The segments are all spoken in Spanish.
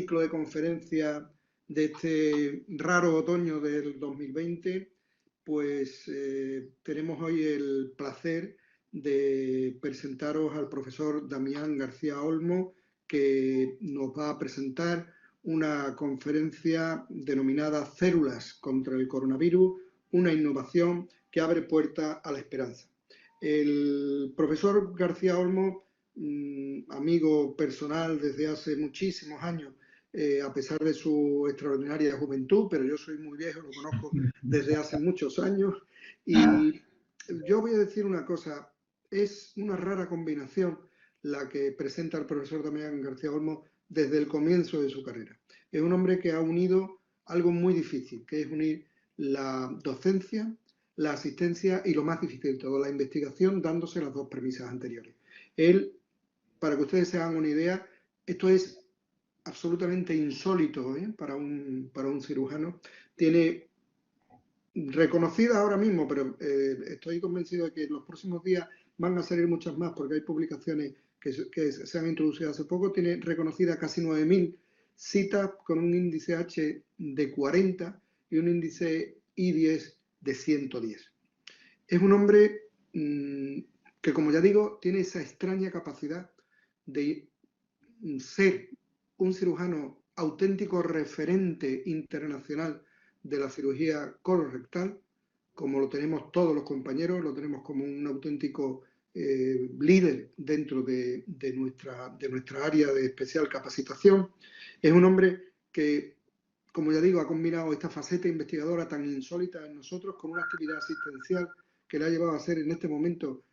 ciclo de conferencias de este raro otoño del 2020, pues tenemos hoy el placer de presentaros al profesor Damián García Olmo, que nos va a presentar una conferencia denominada Células contra el coronavirus, una innovación que abre puertas a la esperanza. El profesor García Olmo, amigo personal desde hace muchísimos años, a pesar de su extraordinaria juventud, pero yo soy muy viejo, lo conozco desde hace muchos años, y yo voy a decir una cosa, es una rara combinación la que presenta el profesor Damián García Olmo desde el comienzo de su carrera. Es un hombre que ha unido algo muy difícil, que es unir la docencia, la asistencia y lo más difícil de todo, la investigación, dándose las dos premisas anteriores. Él, para que ustedes se hagan una idea, esto es absolutamente insólito para un cirujano. Tiene reconocida ahora mismo, pero estoy convencido de que en los próximos días van a salir muchas más, porque hay publicaciones que se han introducido hace poco. Tiene reconocida casi 9.000 citas con un índice H de 40 y un índice I10 de 110. Es un hombre que, como ya digo, tiene esa extraña capacidad de ser un cirujano auténtico referente internacional de la cirugía colorectal, como lo tenemos todos los compañeros, lo tenemos como un auténtico líder dentro de nuestra área de especial capacitación. Es un hombre que, como ya digo, ha combinado esta faceta investigadora tan insólita en nosotros con una actividad asistencial que le ha llevado a ser en este momento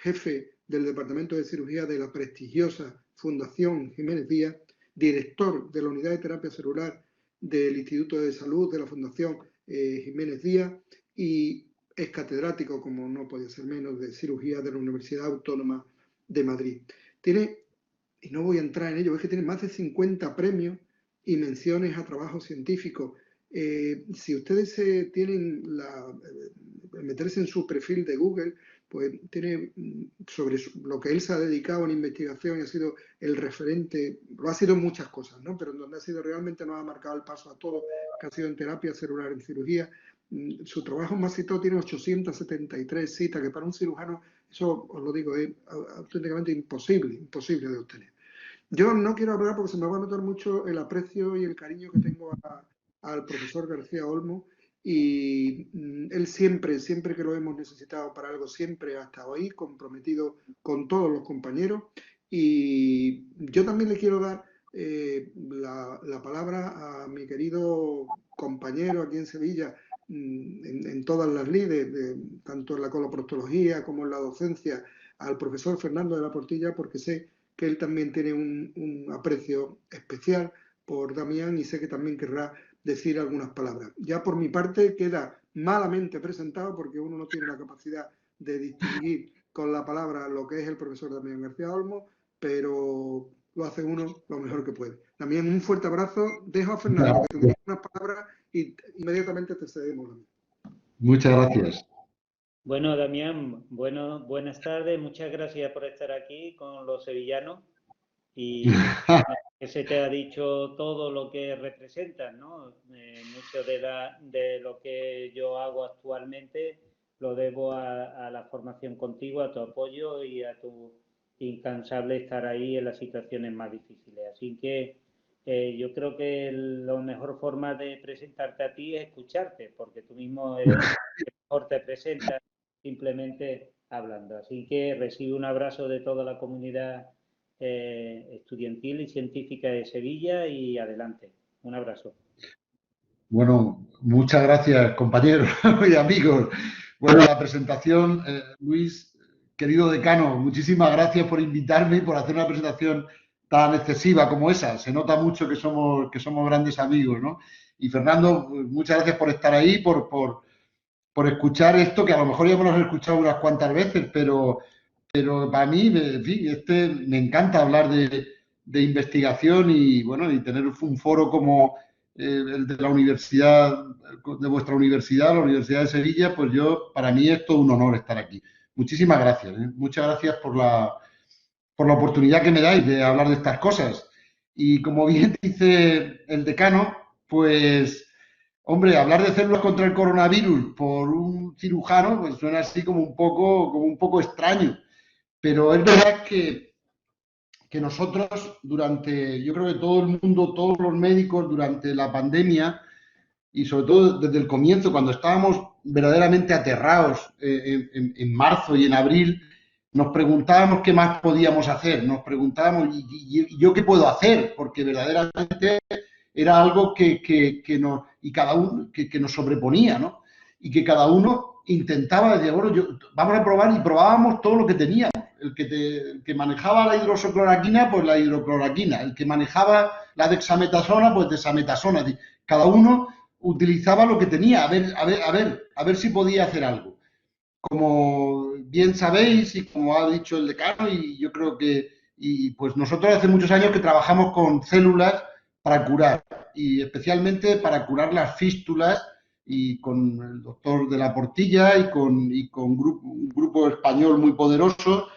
jefe del Departamento de Cirugía de la prestigiosa Fundación Jiménez Díaz, director de la Unidad de Terapia Celular del Instituto de Salud de la Fundación Jiménez Díaz y es catedrático, como no podía ser menos, de cirugía de la Universidad Autónoma de Madrid. Tiene, y no voy a entrar en ello, es que tiene más de 50 premios y menciones a trabajos científicos. Si ustedes tienen meterse en su perfil de Google, pues tiene sobre lo que él se ha dedicado en investigación y ha sido el referente, lo ha sido en muchas cosas, ¿no? Pero en donde ha sido realmente nos ha marcado el paso a todo, que ha sido en terapia celular, en cirugía. Su trabajo más citado tiene 873 citas, que para un cirujano, eso os lo digo, es auténticamente imposible de obtener. Yo no quiero hablar porque se me va a notar mucho el aprecio y el cariño que tengo al profesor García Olmo, y él siempre que lo hemos necesitado para algo, siempre ha estado ahí, comprometido con todos los compañeros. Y yo también le quiero dar la palabra a mi querido compañero aquí en Sevilla, en todas las lides, tanto en la coloproctología como en la docencia, al profesor Fernando de la Portilla, porque sé que él también tiene un aprecio especial por Damián y sé que también querrá decir algunas palabras. Ya por mi parte queda malamente presentado porque uno no tiene la capacidad de distinguir con la palabra lo que es el profesor Damián García Olmo, pero lo hace uno lo mejor que puede. Damián, un fuerte abrazo. Dejo a Fernando que te diga unas palabras y inmediatamente te cedemos. Muchas gracias. Bueno, Damián, buenas tardes. Muchas gracias por estar aquí con los sevillanos y que se te ha dicho todo lo que representas, ¿no? Mucho de lo que yo hago actualmente lo debo a la formación contigo, a tu apoyo y a tu incansable estar ahí en las situaciones más difíciles. Así que yo creo que la mejor forma de presentarte a ti es escucharte, porque tú mismo eres el que mejor te presentas simplemente hablando. Así que recibe un abrazo de toda la comunidad estudiantil y científica de Sevilla y adelante. Un abrazo. Bueno, muchas gracias, compañeros y amigos. Bueno, la presentación, Luis, querido decano, muchísimas gracias por invitarme y por hacer una presentación tan excesiva como esa. Se nota mucho que somos grandes amigos, ¿no? Y Fernando, muchas gracias por estar ahí, por escuchar esto, que a lo mejor ya hemos escuchado unas cuantas veces, pero para mí, en fin, me encanta hablar de investigación y, bueno, y tener un foro como el de la universidad, de vuestra universidad, la Universidad de Sevilla, pues para mí es todo un honor estar aquí. Muchísimas gracias, ¿eh? Muchas gracias por la oportunidad que me dais de hablar de estas cosas. Y como bien dice el decano, pues, hombre, hablar de células contra el coronavirus por un cirujano, pues suena así como un poco extraño. Pero es verdad que nosotros durante, yo creo que todo el mundo, todos los médicos durante la pandemia y sobre todo desde el comienzo, cuando estábamos verdaderamente aterrados en marzo y en abril, nos preguntábamos qué más podíamos hacer, nos preguntábamos, ¿y yo qué puedo hacer? Porque verdaderamente era algo que nos sobreponía, ¿no? Y que cada uno intentaba, decir, bueno, vamos a probar, y probábamos todo lo que teníamos. El que manejaba la hidroxicloroquina, pues la hidrocloroquina. El que manejaba la dexametasona, pues dexametasona. Cada uno utilizaba lo que tenía, a ver si podía hacer algo. Como bien sabéis y como ha dicho el decano, y yo creo que, y pues nosotros hace muchos años que trabajamos con células para curar, y especialmente para curar las fístulas, y con el doctor de la Portilla y con un grupo español muy poderoso,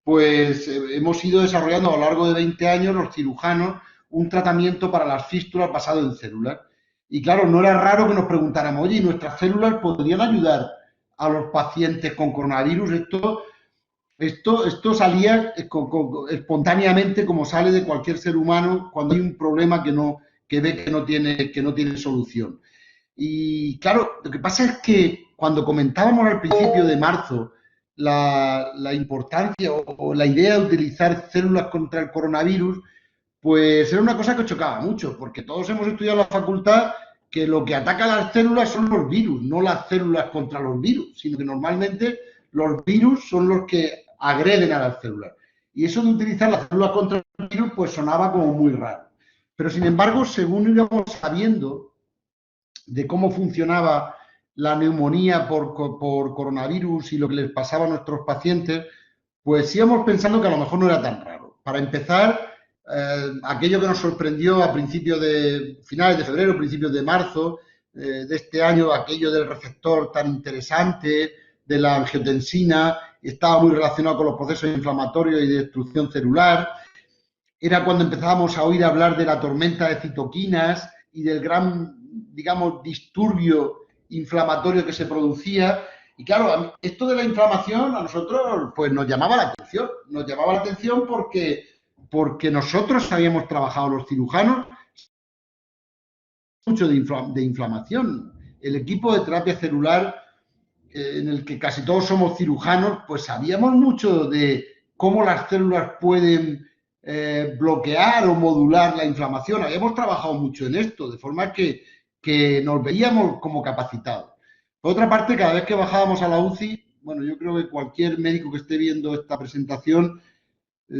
pues hemos ido desarrollando a lo largo de 20 años los cirujanos un tratamiento para las fístulas basado en células. Y claro, no era raro que nos preguntáramos, oye, ¿y nuestras células podrían ayudar a los pacientes con coronavirus? Esto salía espontáneamente, como sale de cualquier ser humano cuando hay un problema que ve que no tiene solución. Y claro, lo que pasa es que cuando comentábamos al principio de marzo la importancia o la idea de utilizar células contra el coronavirus, pues era una cosa que chocaba mucho, porque todos hemos estudiado en la facultad que lo que ataca a las células son los virus, no las células contra los virus, sino que normalmente los virus son los que agreden a las células. Y eso de utilizar las células contra el virus, pues sonaba como muy raro. Pero sin embargo, según íbamos sabiendo de cómo funcionaba la neumonía por coronavirus y lo que les pasaba a nuestros pacientes, pues íbamos pensando que a lo mejor no era tan raro. Para empezar, aquello que nos sorprendió a principios de finales de febrero, principios de marzo de este año, aquello del receptor tan interesante, de la angiotensina, estaba muy relacionado con los procesos inflamatorios y de destrucción celular. Era cuando empezábamos a oír hablar de la tormenta de citoquinas y del gran, digamos, disturbio inflamatorio que se producía. Y claro, esto de la inflamación a nosotros pues nos llamaba la atención. Nos llamaba la atención porque nosotros habíamos trabajado, los cirujanos, mucho de inflamación. El equipo de terapia celular, en el que casi todos somos cirujanos, pues sabíamos mucho de cómo las células pueden bloquear o modular la inflamación. Habíamos trabajado mucho en esto, de forma que nos veíamos como capacitados. Por otra parte, cada vez que bajábamos a la UCI, bueno, yo creo que cualquier médico que esté viendo esta presentación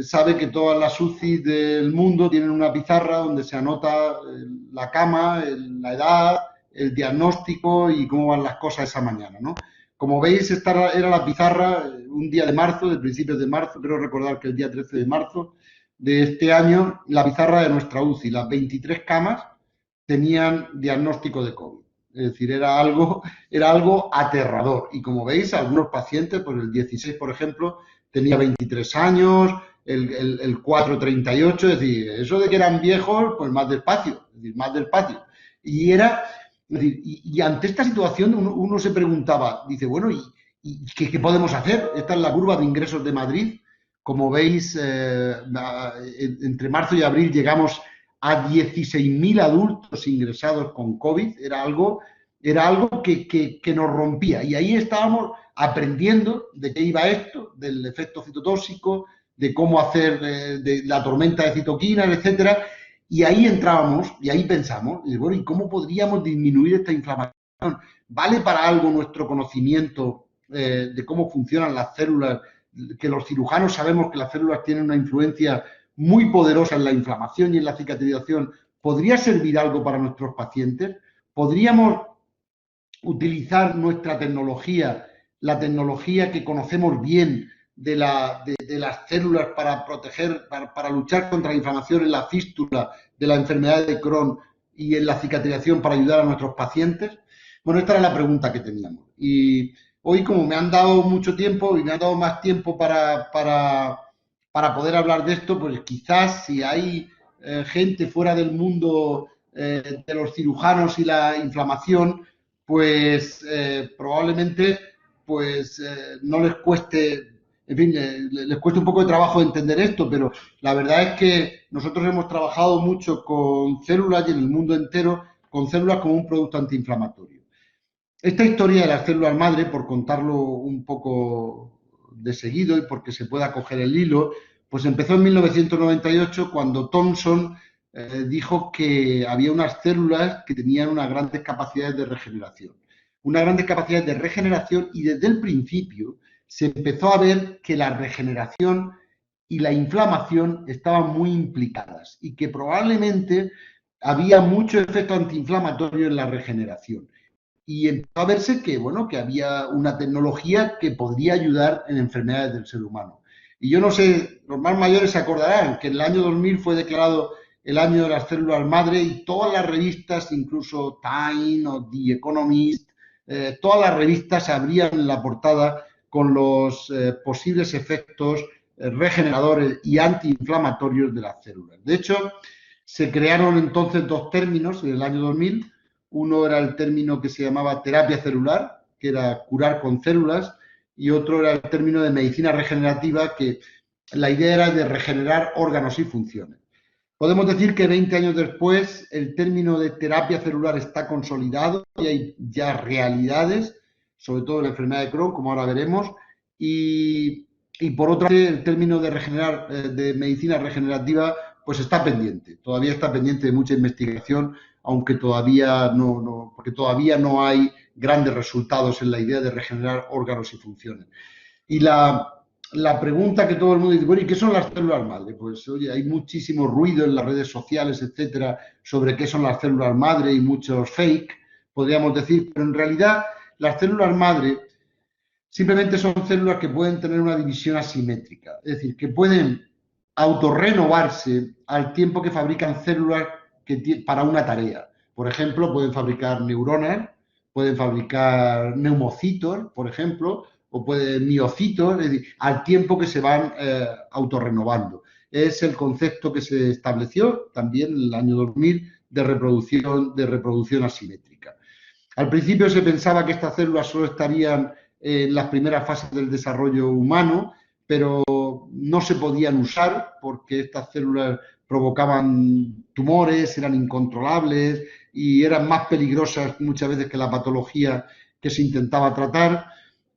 sabe que todas las UCI del mundo tienen una pizarra donde se anota la cama, la edad, el diagnóstico y cómo van las cosas esa mañana, ¿no? Como veis, esta era la pizarra un día de marzo, de principios de marzo, creo recordar que el día 13 de marzo de este año, la pizarra de nuestra UCI. Las 23 camas tenían diagnóstico de COVID. Es decir, era algo aterrador. Y como veis, algunos pacientes, pues el 16, por ejemplo, tenía 23 años, el 4, 38, es decir, eso de que eran viejos, pues más despacio, es decir, más despacio. Y era, es decir, y ante esta situación uno se preguntaba, dice, bueno, ¿y qué podemos hacer? Esta es la curva de ingresos de Madrid. Como veis, entre marzo y abril llegamos a 16.000 adultos ingresados con COVID. Era algo que nos rompía. Y ahí estábamos aprendiendo de qué iba esto, del efecto citotóxico, de cómo hacer de la tormenta de citoquinas, etcétera. Y ahí entrábamos y ahí pensamos, y bueno, ¿y cómo podríamos disminuir esta inflamación? ¿Vale para algo nuestro conocimiento de cómo funcionan las células? Que los cirujanos sabemos que las células tienen una influencia muy poderosa en la inflamación y en la cicatrización. ¿Podría servir algo para nuestros pacientes? ¿Podríamos utilizar nuestra tecnología, la tecnología que conocemos bien de las células para proteger, para luchar contra la inflamación en la fístula de la enfermedad de Crohn y en la cicatrización para ayudar a nuestros pacientes? Bueno, esta era la pregunta que teníamos. Y hoy, como me han dado mucho tiempo y me han dado más tiempo para poder hablar de esto, pues quizás si hay gente fuera del mundo de los cirujanos y la inflamación, pues probablemente pues no les cueste, en fin, les cueste un poco de trabajo entender esto, pero la verdad es que nosotros hemos trabajado mucho con células y en el mundo entero con células como un producto antiinflamatorio. Esta historia de las células madre, por contarlo un poco de seguido y porque se pueda coger el hilo, pues empezó en 1998 cuando Thomson dijo que había unas células que tenían unas grandes capacidades de regeneración. Unas grandes capacidades de regeneración y desde el principio se empezó a ver que la regeneración y la inflamación estaban muy implicadas y que probablemente había mucho efecto antiinflamatorio en la regeneración. Y empezó a verse que, bueno, que había una tecnología que podría ayudar en enfermedades del ser humano. Y yo no sé, los más mayores se acordarán que en el año 2000 fue declarado el año de las células madre y todas las revistas, incluso Time o The Economist, todas las revistas abrían la portada con los posibles efectos regeneradores y antiinflamatorios de las células. De hecho, se crearon entonces dos términos en el año 2000. Uno era el término que se llamaba terapia celular, que era curar con células, y otro era el término de medicina regenerativa, que la idea era de regenerar órganos y funciones. Podemos decir que 20 años después el término de terapia celular está consolidado y hay ya realidades, sobre todo en la enfermedad de Crohn, como ahora veremos, y por otra parte el término de regenerar, de medicina regenerativa, pues está pendiente, todavía está pendiente de mucha investigación, aunque todavía porque todavía no hay grandes resultados en la idea de regenerar órganos y funciones. Y la pregunta que todo el mundo dice, bueno, ¿y qué son las células madre? Pues, oye, hay muchísimo ruido en las redes sociales, etcétera, sobre qué son las células madre y muchos fake, podríamos decir, pero en realidad las células madre simplemente son células que pueden tener una división asimétrica, es decir, que pueden autorrenovarse al tiempo que fabrican células para una tarea. Por ejemplo, pueden fabricar neuronas, pueden fabricar neumocitos, por ejemplo, o pueden miocitos, es decir, al tiempo que se van autorrenovando. Es el concepto que se estableció también en el año 2000 de reproducción asimétrica. Al principio se pensaba que estas células solo estarían en las primeras fases del desarrollo humano, pero no se podían usar porque estas células provocaban tumores, eran incontrolables y eran más peligrosas muchas veces que la patología que se intentaba tratar.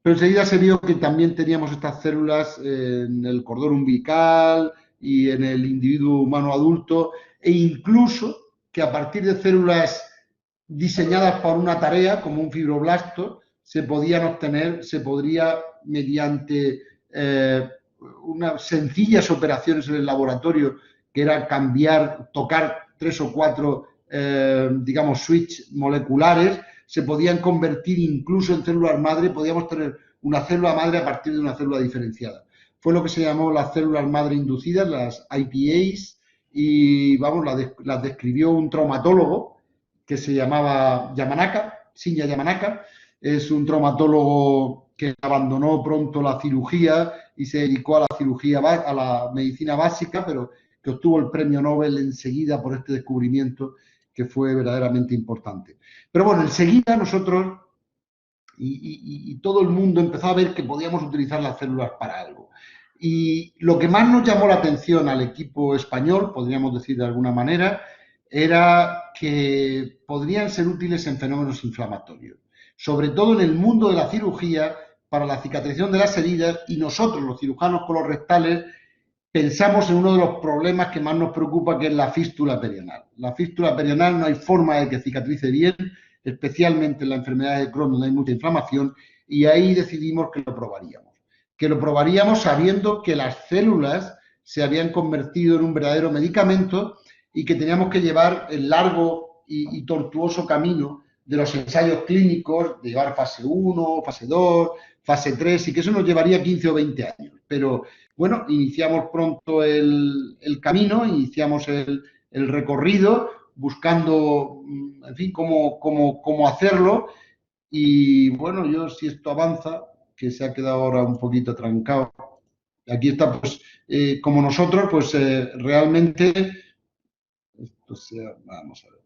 Pero enseguida se vio que también teníamos estas células en el cordón umbilical y en el individuo humano adulto, e incluso que a partir de células diseñadas para una tarea, como un fibroblasto, se podría, mediante unas sencillas operaciones en el laboratorio, que era tocar 3 o 4, digamos, switch moleculares, se podían convertir incluso en células madre, podíamos tener una célula madre a partir de una célula diferenciada. Fue lo que se llamó las células madre inducidas, las IPAs, y vamos, las describió un traumatólogo que se llamaba Yamanaka, Shinya Yamanaka. Es un traumatólogo que abandonó pronto la cirugía y se dedicó a la cirugía, a la medicina básica, pero que obtuvo el premio Nobel enseguida por este descubrimiento que fue verdaderamente importante. Pero bueno, enseguida nosotros y todo el mundo empezó a ver que podíamos utilizar las células para algo. Y lo que más nos llamó la atención al equipo español, podríamos decir de alguna manera, era que podrían ser útiles en fenómenos inflamatorios, sobre todo en el mundo de la cirugía para la cicatrización de las heridas, y nosotros, los cirujanos colorectales, pensamos en uno de los problemas que más nos preocupa, que es la fístula perianal. La fístula perianal no hay forma de que cicatrice bien, especialmente en la enfermedad de Crohn, donde hay mucha inflamación, y ahí decidimos que lo probaríamos. Que lo probaríamos sabiendo que las células se habían convertido en un verdadero medicamento y que teníamos que llevar el largo y tortuoso camino de los ensayos clínicos, de llevar fase 1, fase 2, fase 3, y que eso nos llevaría 15 o 20 años. Pero bueno, iniciamos pronto el camino, iniciamos el recorrido, buscando, en fin, cómo hacerlo. Y bueno, yo, si esto avanza, que se ha quedado ahora un poquito trancado, aquí está, pues, como nosotros, pues realmente O sea, vamos a ver.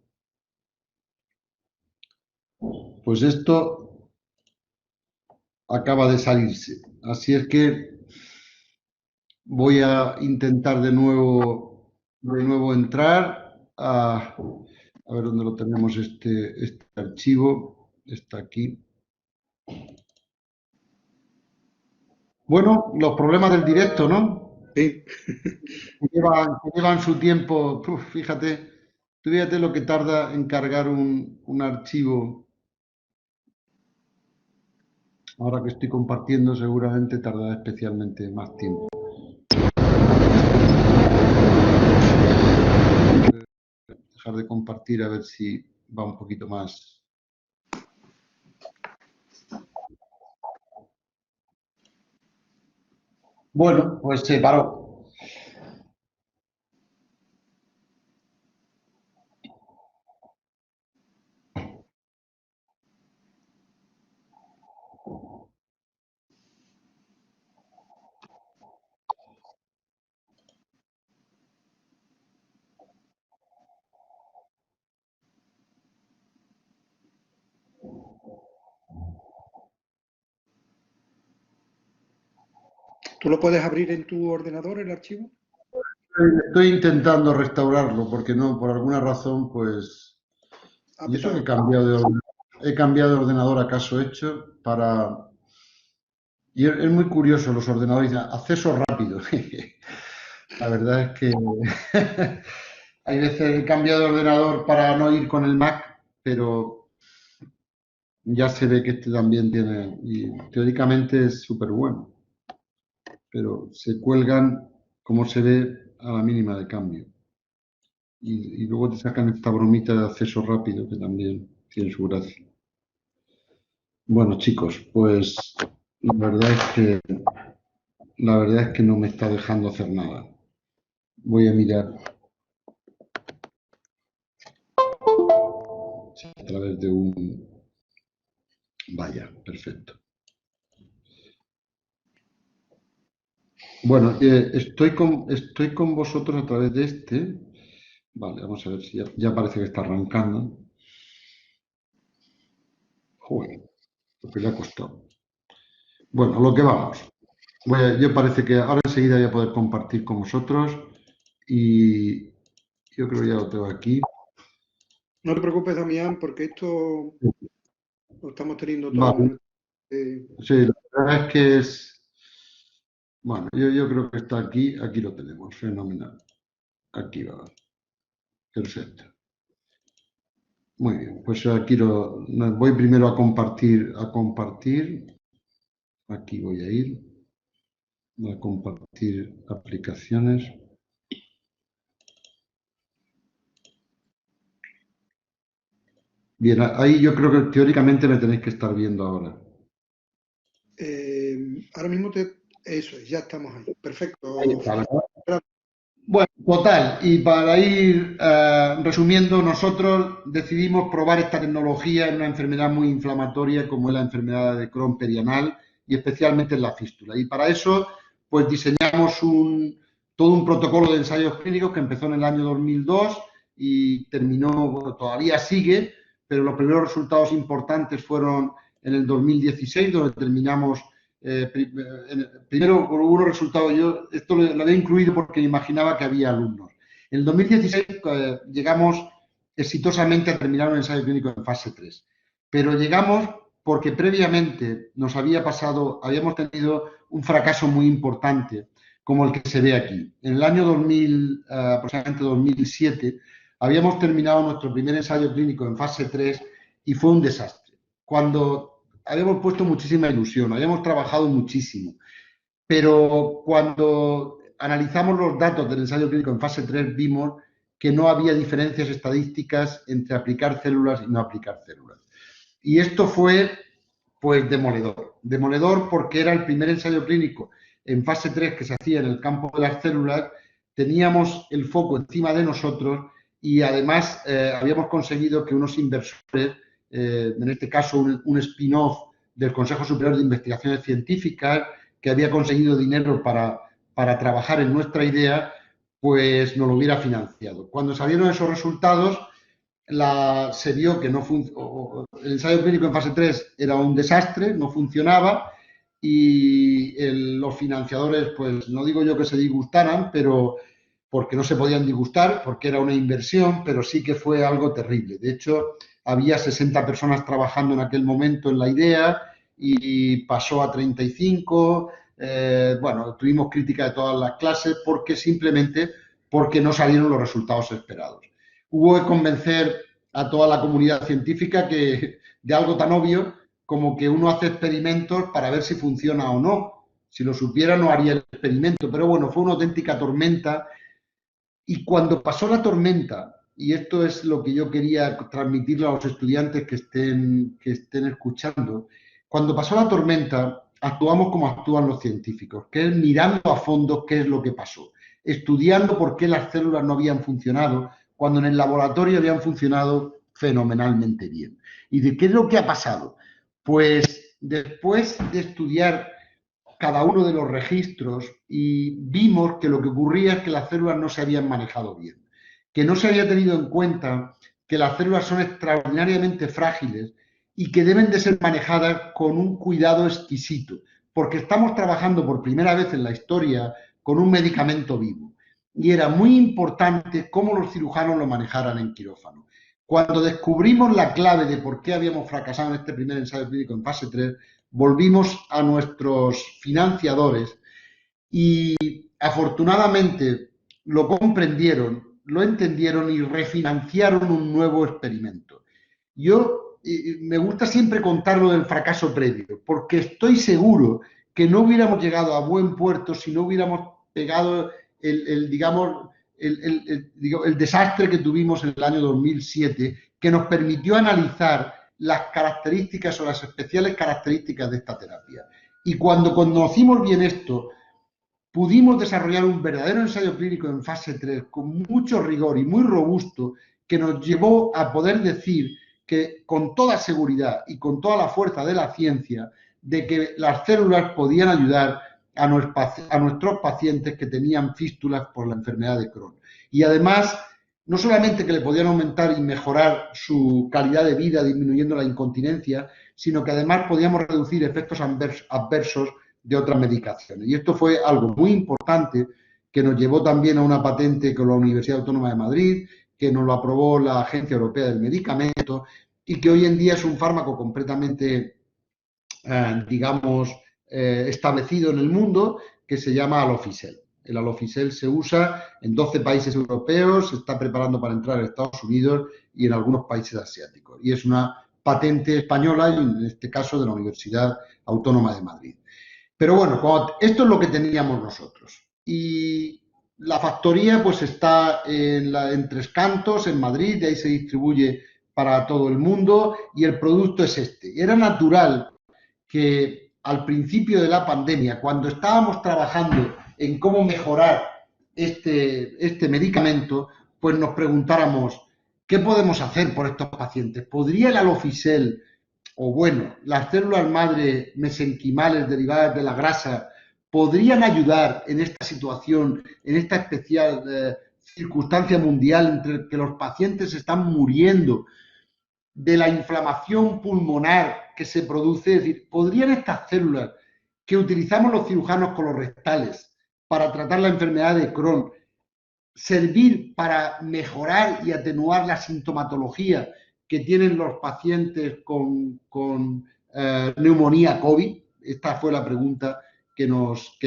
Pues esto acaba de salirse. Así es que voy a intentar de nuevo entrar a ver dónde lo tenemos este archivo. Está aquí. Bueno, los problemas del directo, ¿no? Sí. Llevan su tiempo. Uf, fíjate lo que tarda en cargar un archivo. Ahora que estoy compartiendo, seguramente tardará especialmente más tiempo. Dejar de compartir a ver si va un poquito más. Bueno, pues se paró. ¿Tú lo puedes abrir en tu ordenador, el archivo? Estoy intentando restaurarlo porque no, por alguna razón, pues. Y eso que he cambiado de ordenador acaso hecho para. Y es muy curioso los ordenadores, acceso rápido. La verdad es que hay veces he cambiado de ordenador para no ir con el Mac, pero ya se ve que este también tiene, y teóricamente es súper bueno, pero se cuelgan, como se ve, a la mínima de cambio. Y luego te sacan esta bromita de acceso rápido que también tiene su gracia. Bueno, chicos, pues la verdad es que no me está dejando hacer nada. Voy a mirar a través de un... Vaya, perfecto. Bueno, estoy con vosotros a través de este. Vale, vamos a ver si ya parece que está arrancando. Joder, lo que le ha costado. Bueno, a lo que vamos. Yo parece que ahora enseguida voy a poder compartir con vosotros y yo creo que ya lo tengo aquí. No te preocupes, Damián, porque esto lo estamos teniendo todos. Vale. Sí, la verdad es que es... Bueno, yo creo que está aquí lo tenemos, fenomenal. Aquí va. Perfecto. Muy bien, pues aquí voy primero a compartir. Aquí voy a ir. Voy a compartir aplicaciones. Bien, ahí yo creo que teóricamente me tenéis que estar viendo ahora. Ahora mismo eso es, ya estamos ahí. Perfecto. Bueno, total, y para ir resumiendo, nosotros decidimos probar esta tecnología en una enfermedad muy inflamatoria como es la enfermedad de Crohn perianal y especialmente en la fístula. Y para eso, pues diseñamos todo un protocolo de ensayos clínicos que empezó en el año 2002 y terminó, bueno, todavía sigue, pero los primeros resultados importantes fueron en el 2016, donde terminamos. Primero, hubo unos resultados, yo esto lo había incluido porque me imaginaba que había alumnos. En el 2016 llegamos exitosamente a terminar un ensayo clínico en fase 3, pero llegamos porque previamente habíamos tenido un fracaso muy importante, como el que se ve aquí. En el año 2000, aproximadamente 2007, habíamos terminado nuestro primer ensayo clínico en fase 3 y fue un desastre. Cuando habíamos puesto muchísima ilusión, habíamos trabajado muchísimo, pero cuando analizamos los datos del ensayo clínico en fase 3 vimos que no había diferencias estadísticas entre aplicar células y no aplicar células. Y esto fue, pues, demoledor porque era el primer ensayo clínico en fase 3 que se hacía en el campo de las células, teníamos el foco encima de nosotros y además habíamos conseguido que unos inversores, en este caso un spin-off del Consejo Superior de Investigaciones Científicas, que había conseguido dinero para trabajar en nuestra idea, pues no lo hubiera financiado. Cuando salieron esos resultados, se vio que el ensayo clínico en fase 3 era un desastre, no funcionaba, y los financiadores, pues no digo yo que se disgustaran, pero porque no se podían disgustar, porque era una inversión, pero sí que fue algo terrible. De hecho, había 60 personas trabajando en aquel momento en la idea y pasó a 35. Bueno, tuvimos crítica de todas las clases porque no salieron los resultados esperados. Hubo que convencer a toda la comunidad científica de algo tan obvio como que uno hace experimentos para ver si funciona o no. Si lo supiera no haría el experimento, pero bueno, fue una auténtica tormenta. Y cuando pasó la tormenta, y esto es lo que yo quería transmitirle a los estudiantes que estén escuchando, cuando pasó la tormenta actuamos como actúan los científicos, que es mirando a fondo qué es lo que pasó, estudiando por qué las células no habían funcionado, cuando en el laboratorio habían funcionado fenomenalmente bien. ¿Y de qué es lo que ha pasado? Pues después de estudiar cada uno de los registros y vimos que lo que ocurría es que las células no se habían manejado bien, que no se había tenido en cuenta que las células son extraordinariamente frágiles y que deben de ser manejadas con un cuidado exquisito, porque estamos trabajando por primera vez en la historia con un medicamento vivo. Y era muy importante cómo los cirujanos lo manejaran en quirófano. Cuando descubrimos la clave de por qué habíamos fracasado en este primer ensayo clínico en fase 3, volvimos a nuestros financiadores y afortunadamente lo comprendieron, lo entendieron y refinanciaron un nuevo experimento. Yo me gusta siempre contar lo del fracaso previo, porque estoy seguro que no hubiéramos llegado a buen puerto si no hubiéramos pegado el desastre que tuvimos en el año 2007, que nos permitió analizar las características o las especiales características de esta terapia. Y cuando conocimos bien esto, pudimos desarrollar un verdadero ensayo clínico en fase 3 con mucho rigor y muy robusto que nos llevó a poder decir que con toda seguridad y con toda la fuerza de la ciencia de que las células podían ayudar a nuestros pacientes que tenían fístulas por la enfermedad de Crohn. Y además, no solamente que le podían aumentar y mejorar su calidad de vida disminuyendo la incontinencia, sino que además podíamos reducir efectos adversos de otras medicaciones. Y esto fue algo muy importante que nos llevó también a una patente con la Universidad Autónoma de Madrid, que nos lo aprobó la Agencia Europea del Medicamento y que hoy en día es un fármaco completamente, establecido en el mundo, que se llama Alofisel. El Alofisel se usa en 12 países europeos, se está preparando para entrar en Estados Unidos y en algunos países asiáticos. Y es una patente española, y en este caso de la Universidad Autónoma de Madrid. Pero bueno, esto es lo que teníamos nosotros. Y la factoría pues está en Tres Cantos, en Madrid, de ahí se distribuye para todo el mundo y el producto es este. Y era natural que al principio de la pandemia, cuando estábamos trabajando en cómo mejorar este medicamento, pues nos preguntáramos, ¿qué podemos hacer por estos pacientes? ¿Podría el Alofisel o bueno, las células madre mesenquimales derivadas de la grasa podrían ayudar en esta situación, en esta especial circunstancia mundial entre que los pacientes están muriendo de la inflamación pulmonar que se produce? Es decir, ¿podrían estas células que utilizamos los cirujanos colorectales para tratar la enfermedad de Crohn servir para mejorar y atenuar la sintomatología que tienen los pacientes con neumonía COVID? Esta fue la pregunta que nos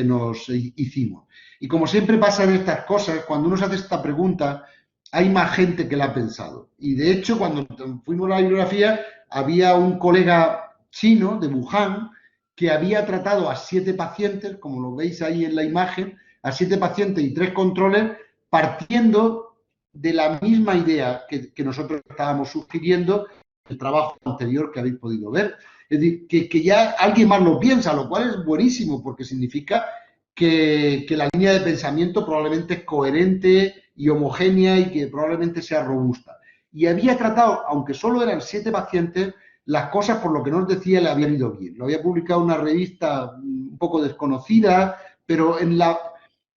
hicimos. Y como siempre pasa en estas cosas, cuando uno se hace esta pregunta, hay más gente que la ha pensado. Y de hecho, cuando fuimos a la bibliografía, había un colega chino de Wuhan que había tratado a 7 pacientes, como lo veis ahí en la imagen, a 7 pacientes y 3 controles, partiendo de la misma idea que nosotros estábamos sugiriendo en el trabajo anterior que habéis podido ver. Es decir, que ya alguien más lo piensa, lo cual es buenísimo porque significa que la línea de pensamiento probablemente es coherente y homogénea y que probablemente sea robusta. Y había tratado, aunque solo eran 7 pacientes, las cosas por lo que nos decía le habían ido bien. Lo había publicado una revista un poco desconocida, pero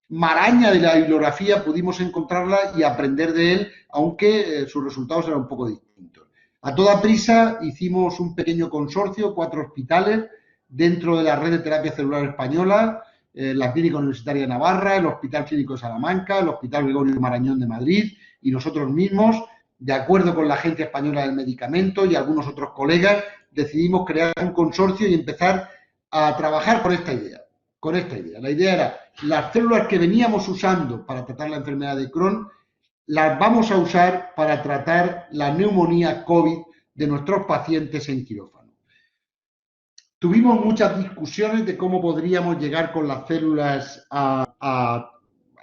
maraña de la bibliografía pudimos encontrarla y aprender de él, aunque sus resultados eran un poco distintos. A toda prisa hicimos un pequeño consorcio, 4 hospitales, dentro de la red de terapia celular española, la Clínica Universitaria de Navarra, el Hospital Clínico de Salamanca, el Hospital Gregorio Marañón de Madrid y nosotros mismos, de acuerdo con la Agencia Española del Medicamento y algunos otros colegas, decidimos crear un consorcio y empezar a trabajar por esta idea. Con esta idea. La idea era, las células que veníamos usando para tratar la enfermedad de Crohn, las vamos a usar para tratar la neumonía COVID de nuestros pacientes en quirófano. Tuvimos muchas discusiones de cómo podríamos llegar con las células a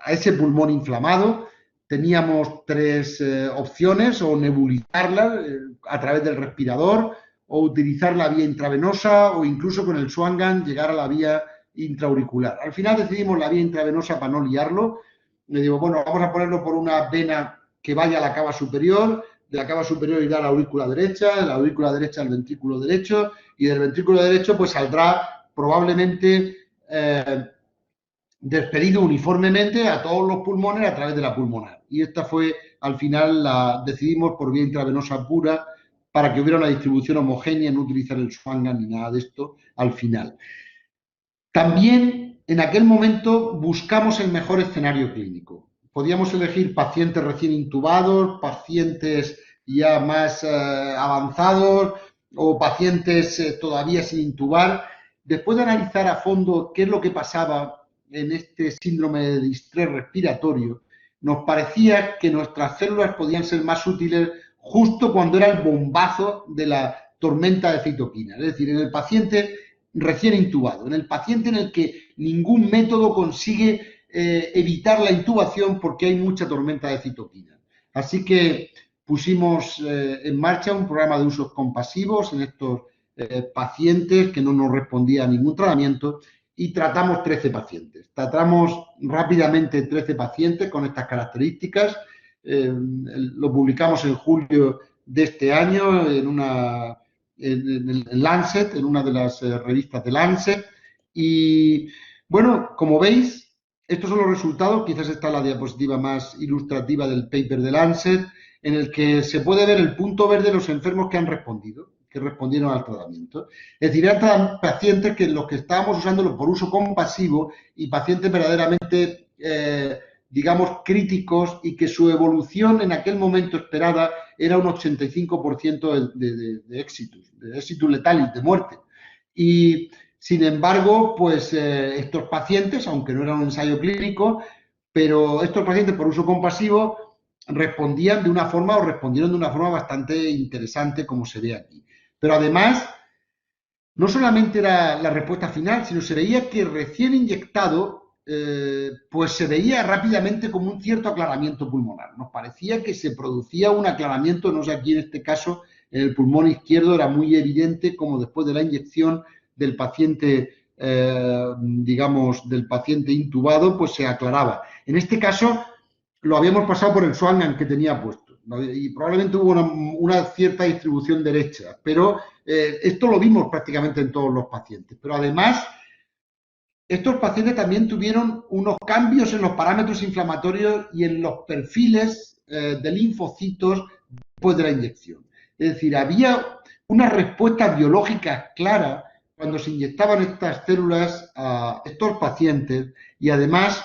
ese pulmón inflamado. Teníamos 3 opciones, o nebulizarlas a través del respirador, o utilizar la vía intravenosa, o incluso con el Swan-Ganz llegar a la vía intraauricular. Al final decidimos la vía intravenosa para no liarlo. Le digo, bueno, vamos a ponerlo por una vena que vaya a la cava superior, de la cava superior irá a la aurícula derecha, de la aurícula derecha al ventrículo derecho, y del ventrículo derecho pues saldrá probablemente despedido uniformemente a todos los pulmones a través de la pulmonar. Y esta fue, al final, decidimos por vía intravenosa pura para que hubiera una distribución homogénea, no utilizar el Swan-Ganz ni nada de esto al final. También, en aquel momento, buscamos el mejor escenario clínico. Podíamos elegir pacientes recién intubados, pacientes ya más avanzados o pacientes todavía sin intubar. Después de analizar a fondo qué es lo que pasaba en este síndrome de distrés respiratorio, nos parecía que nuestras células podían ser más útiles justo cuando era el bombazo de la tormenta de citoquinas. Es decir, en el paciente recién intubado, en el paciente en el que ningún método consigue evitar la intubación porque hay mucha tormenta de citoquinas. Así que pusimos en marcha un programa de usos compasivos en estos pacientes que no nos respondían a ningún tratamiento y tratamos 13 pacientes. Tratamos rápidamente 13 pacientes con estas características. Lo publicamos en julio de este año en Lancet, en una de las revistas de Lancet. Y bueno, como veis, estos son los resultados. Quizás está la diapositiva más ilustrativa del paper de Lancet, en el que se puede ver el punto verde de los enfermos que han respondido, que respondieron al tratamiento. Es decir, eran pacientes que los que estábamos usándolo por uso compasivo y pacientes verdaderamente, digamos, críticos y que su evolución en aquel momento esperada era un 85% de éxitus letalis, de muerte. Y, sin embargo, pues estos pacientes, aunque no era un ensayo clínico, pero estos pacientes por uso compasivo respondieron de una forma bastante interesante, como se ve aquí. Pero además, no solamente era la respuesta final, sino se veía que recién inyectado, pues se veía rápidamente como un cierto aclaramiento pulmonar. Nos parecía que se producía un aclaramiento, no sé, aquí en este caso, en el pulmón izquierdo era muy evidente como después de la inyección del paciente, digamos, del paciente intubado, pues se aclaraba. En este caso, lo habíamos pasado por el Swan-Ganz que tenía puesto, ¿no? Y probablemente hubo una cierta distribución derecha, pero esto lo vimos prácticamente en todos los pacientes. Pero además, estos pacientes también tuvieron unos cambios en los parámetros inflamatorios y en los perfiles de linfocitos después de la inyección. Es decir, había una respuesta biológica clara cuando se inyectaban estas células a estos pacientes y además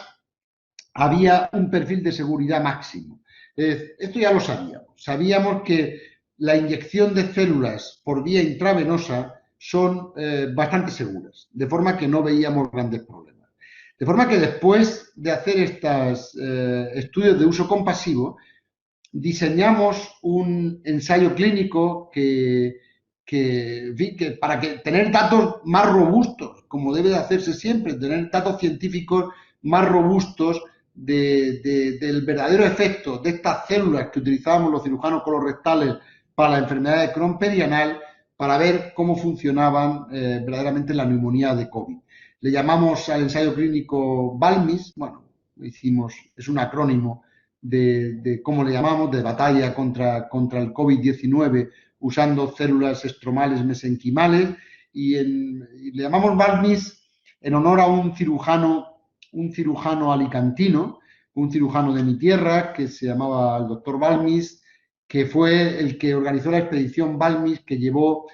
había un perfil de seguridad máximo. Esto ya lo sabíamos. Sabíamos que la inyección de células por vía intravenosa son bastante seguras, de forma que no veíamos grandes problemas. De forma que después de hacer estos estudios de uso compasivo, diseñamos un ensayo clínico para tener datos más robustos, como debe de hacerse siempre, tener datos científicos más robustos del verdadero efecto de estas células que utilizábamos los cirujanos colorectales para la enfermedad de Crohn perianal, para ver cómo funcionaban verdaderamente la neumonía de COVID. Le llamamos al ensayo clínico BALMIS, bueno, es un acrónimo de cómo le llamamos, de batalla contra el COVID-19 usando células estromales mesenquimales y le llamamos BALMIS en honor a un cirujano un cirujano alicantino, un cirujano de mi tierra, que se llamaba el doctor Balmis, que fue el que organizó la expedición Balmis que llevó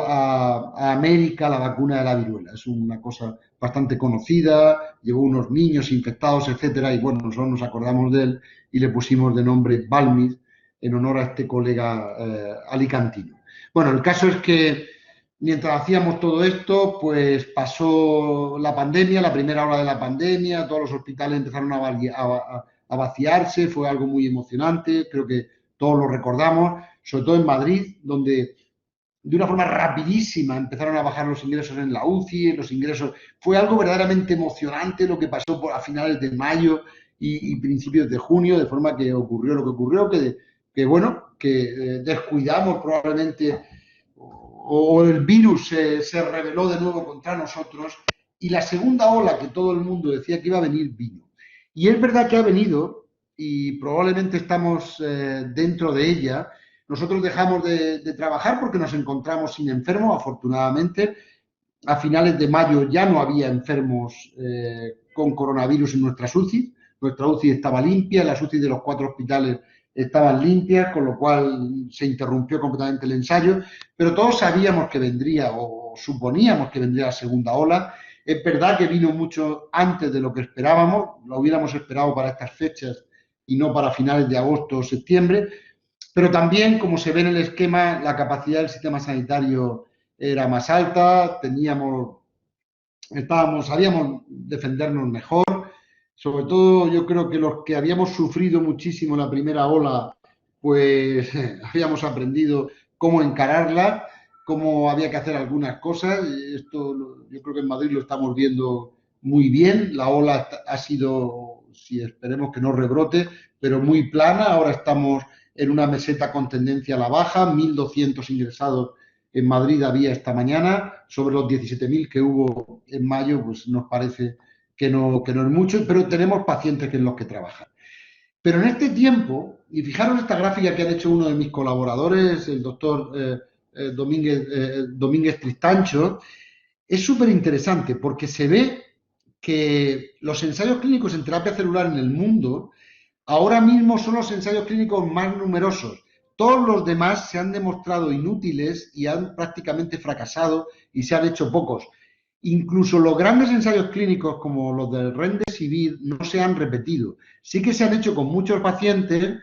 a América la vacuna de la viruela. Es una cosa bastante conocida, llevó unos niños infectados, etcétera, y bueno, nosotros nos acordamos de él y le pusimos de nombre Balmis en honor a este colega alicantino. Bueno, el caso es que mientras hacíamos todo esto, pues pasó la pandemia, la primera ola de la pandemia, todos los hospitales empezaron a vaciarse, fue algo muy emocionante, creo que todos lo recordamos, sobre todo en Madrid, donde de una forma rapidísima empezaron a bajar los ingresos en la UCI, los ingresos. Fue algo verdaderamente emocionante lo que pasó a finales de mayo y principios de junio, de forma que ocurrió lo que ocurrió, que descuidamos probablemente o el virus se rebeló de nuevo contra nosotros y la segunda ola que todo el mundo decía que iba a venir vino. Y es verdad que ha venido y probablemente estamos dentro de ella. Nosotros dejamos de trabajar porque nos encontramos sin enfermos, afortunadamente. A finales de mayo ya no había enfermos con coronavirus en nuestras UCI. Nuestra UCI estaba limpia, las UCI de los 4 hospitales estaban limpias, con lo cual se interrumpió completamente el ensayo, pero todos sabíamos que vendría o suponíamos que vendría la segunda ola. Es verdad que vino mucho antes de lo que esperábamos, lo hubiéramos esperado para estas fechas y no para finales de agosto o septiembre, pero también, como se ve en el esquema, la capacidad del sistema sanitario era más alta, sabíamos defendernos mejor. Sobre todo, yo creo que los que habíamos sufrido muchísimo la primera ola, pues habíamos aprendido cómo encararla, cómo había que hacer algunas cosas. Esto yo creo que en Madrid lo estamos viendo muy bien. La ola ha sido, si esperemos que no rebrote, pero muy plana. Ahora estamos en una meseta con tendencia a la baja, 1.200 ingresados en Madrid había esta mañana, sobre los 17.000 que hubo en mayo, pues nos parece que no es mucho, pero tenemos pacientes en los que trabajar. Pero en este tiempo, y fijaros esta gráfica que han hecho uno de mis colaboradores, el doctor Domínguez Tristancho, es súper interesante porque se ve que los ensayos clínicos en terapia celular en el mundo ahora mismo son los ensayos clínicos más numerosos. Todos los demás se han demostrado inútiles y han prácticamente fracasado y se han hecho pocos. Incluso los grandes ensayos clínicos como los del Remdesivir no se han repetido. Sí que se han hecho con muchos pacientes,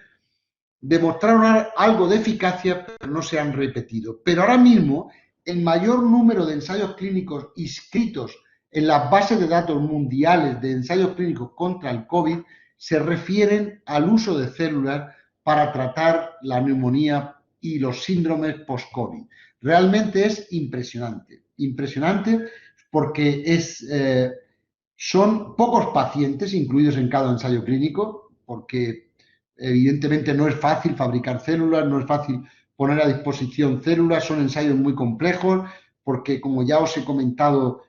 demostraron algo de eficacia, pero no se han repetido. Pero ahora mismo el mayor número de ensayos clínicos inscritos en las bases de datos mundiales de ensayos clínicos contra el COVID se refieren al uso de células para tratar la neumonía y los síndromes post-COVID. Realmente es impresionante, impresionante porque son pocos pacientes incluidos en cada ensayo clínico, porque evidentemente no es fácil fabricar células, no es fácil poner a disposición células, son ensayos muy complejos, porque como ya os he comentado,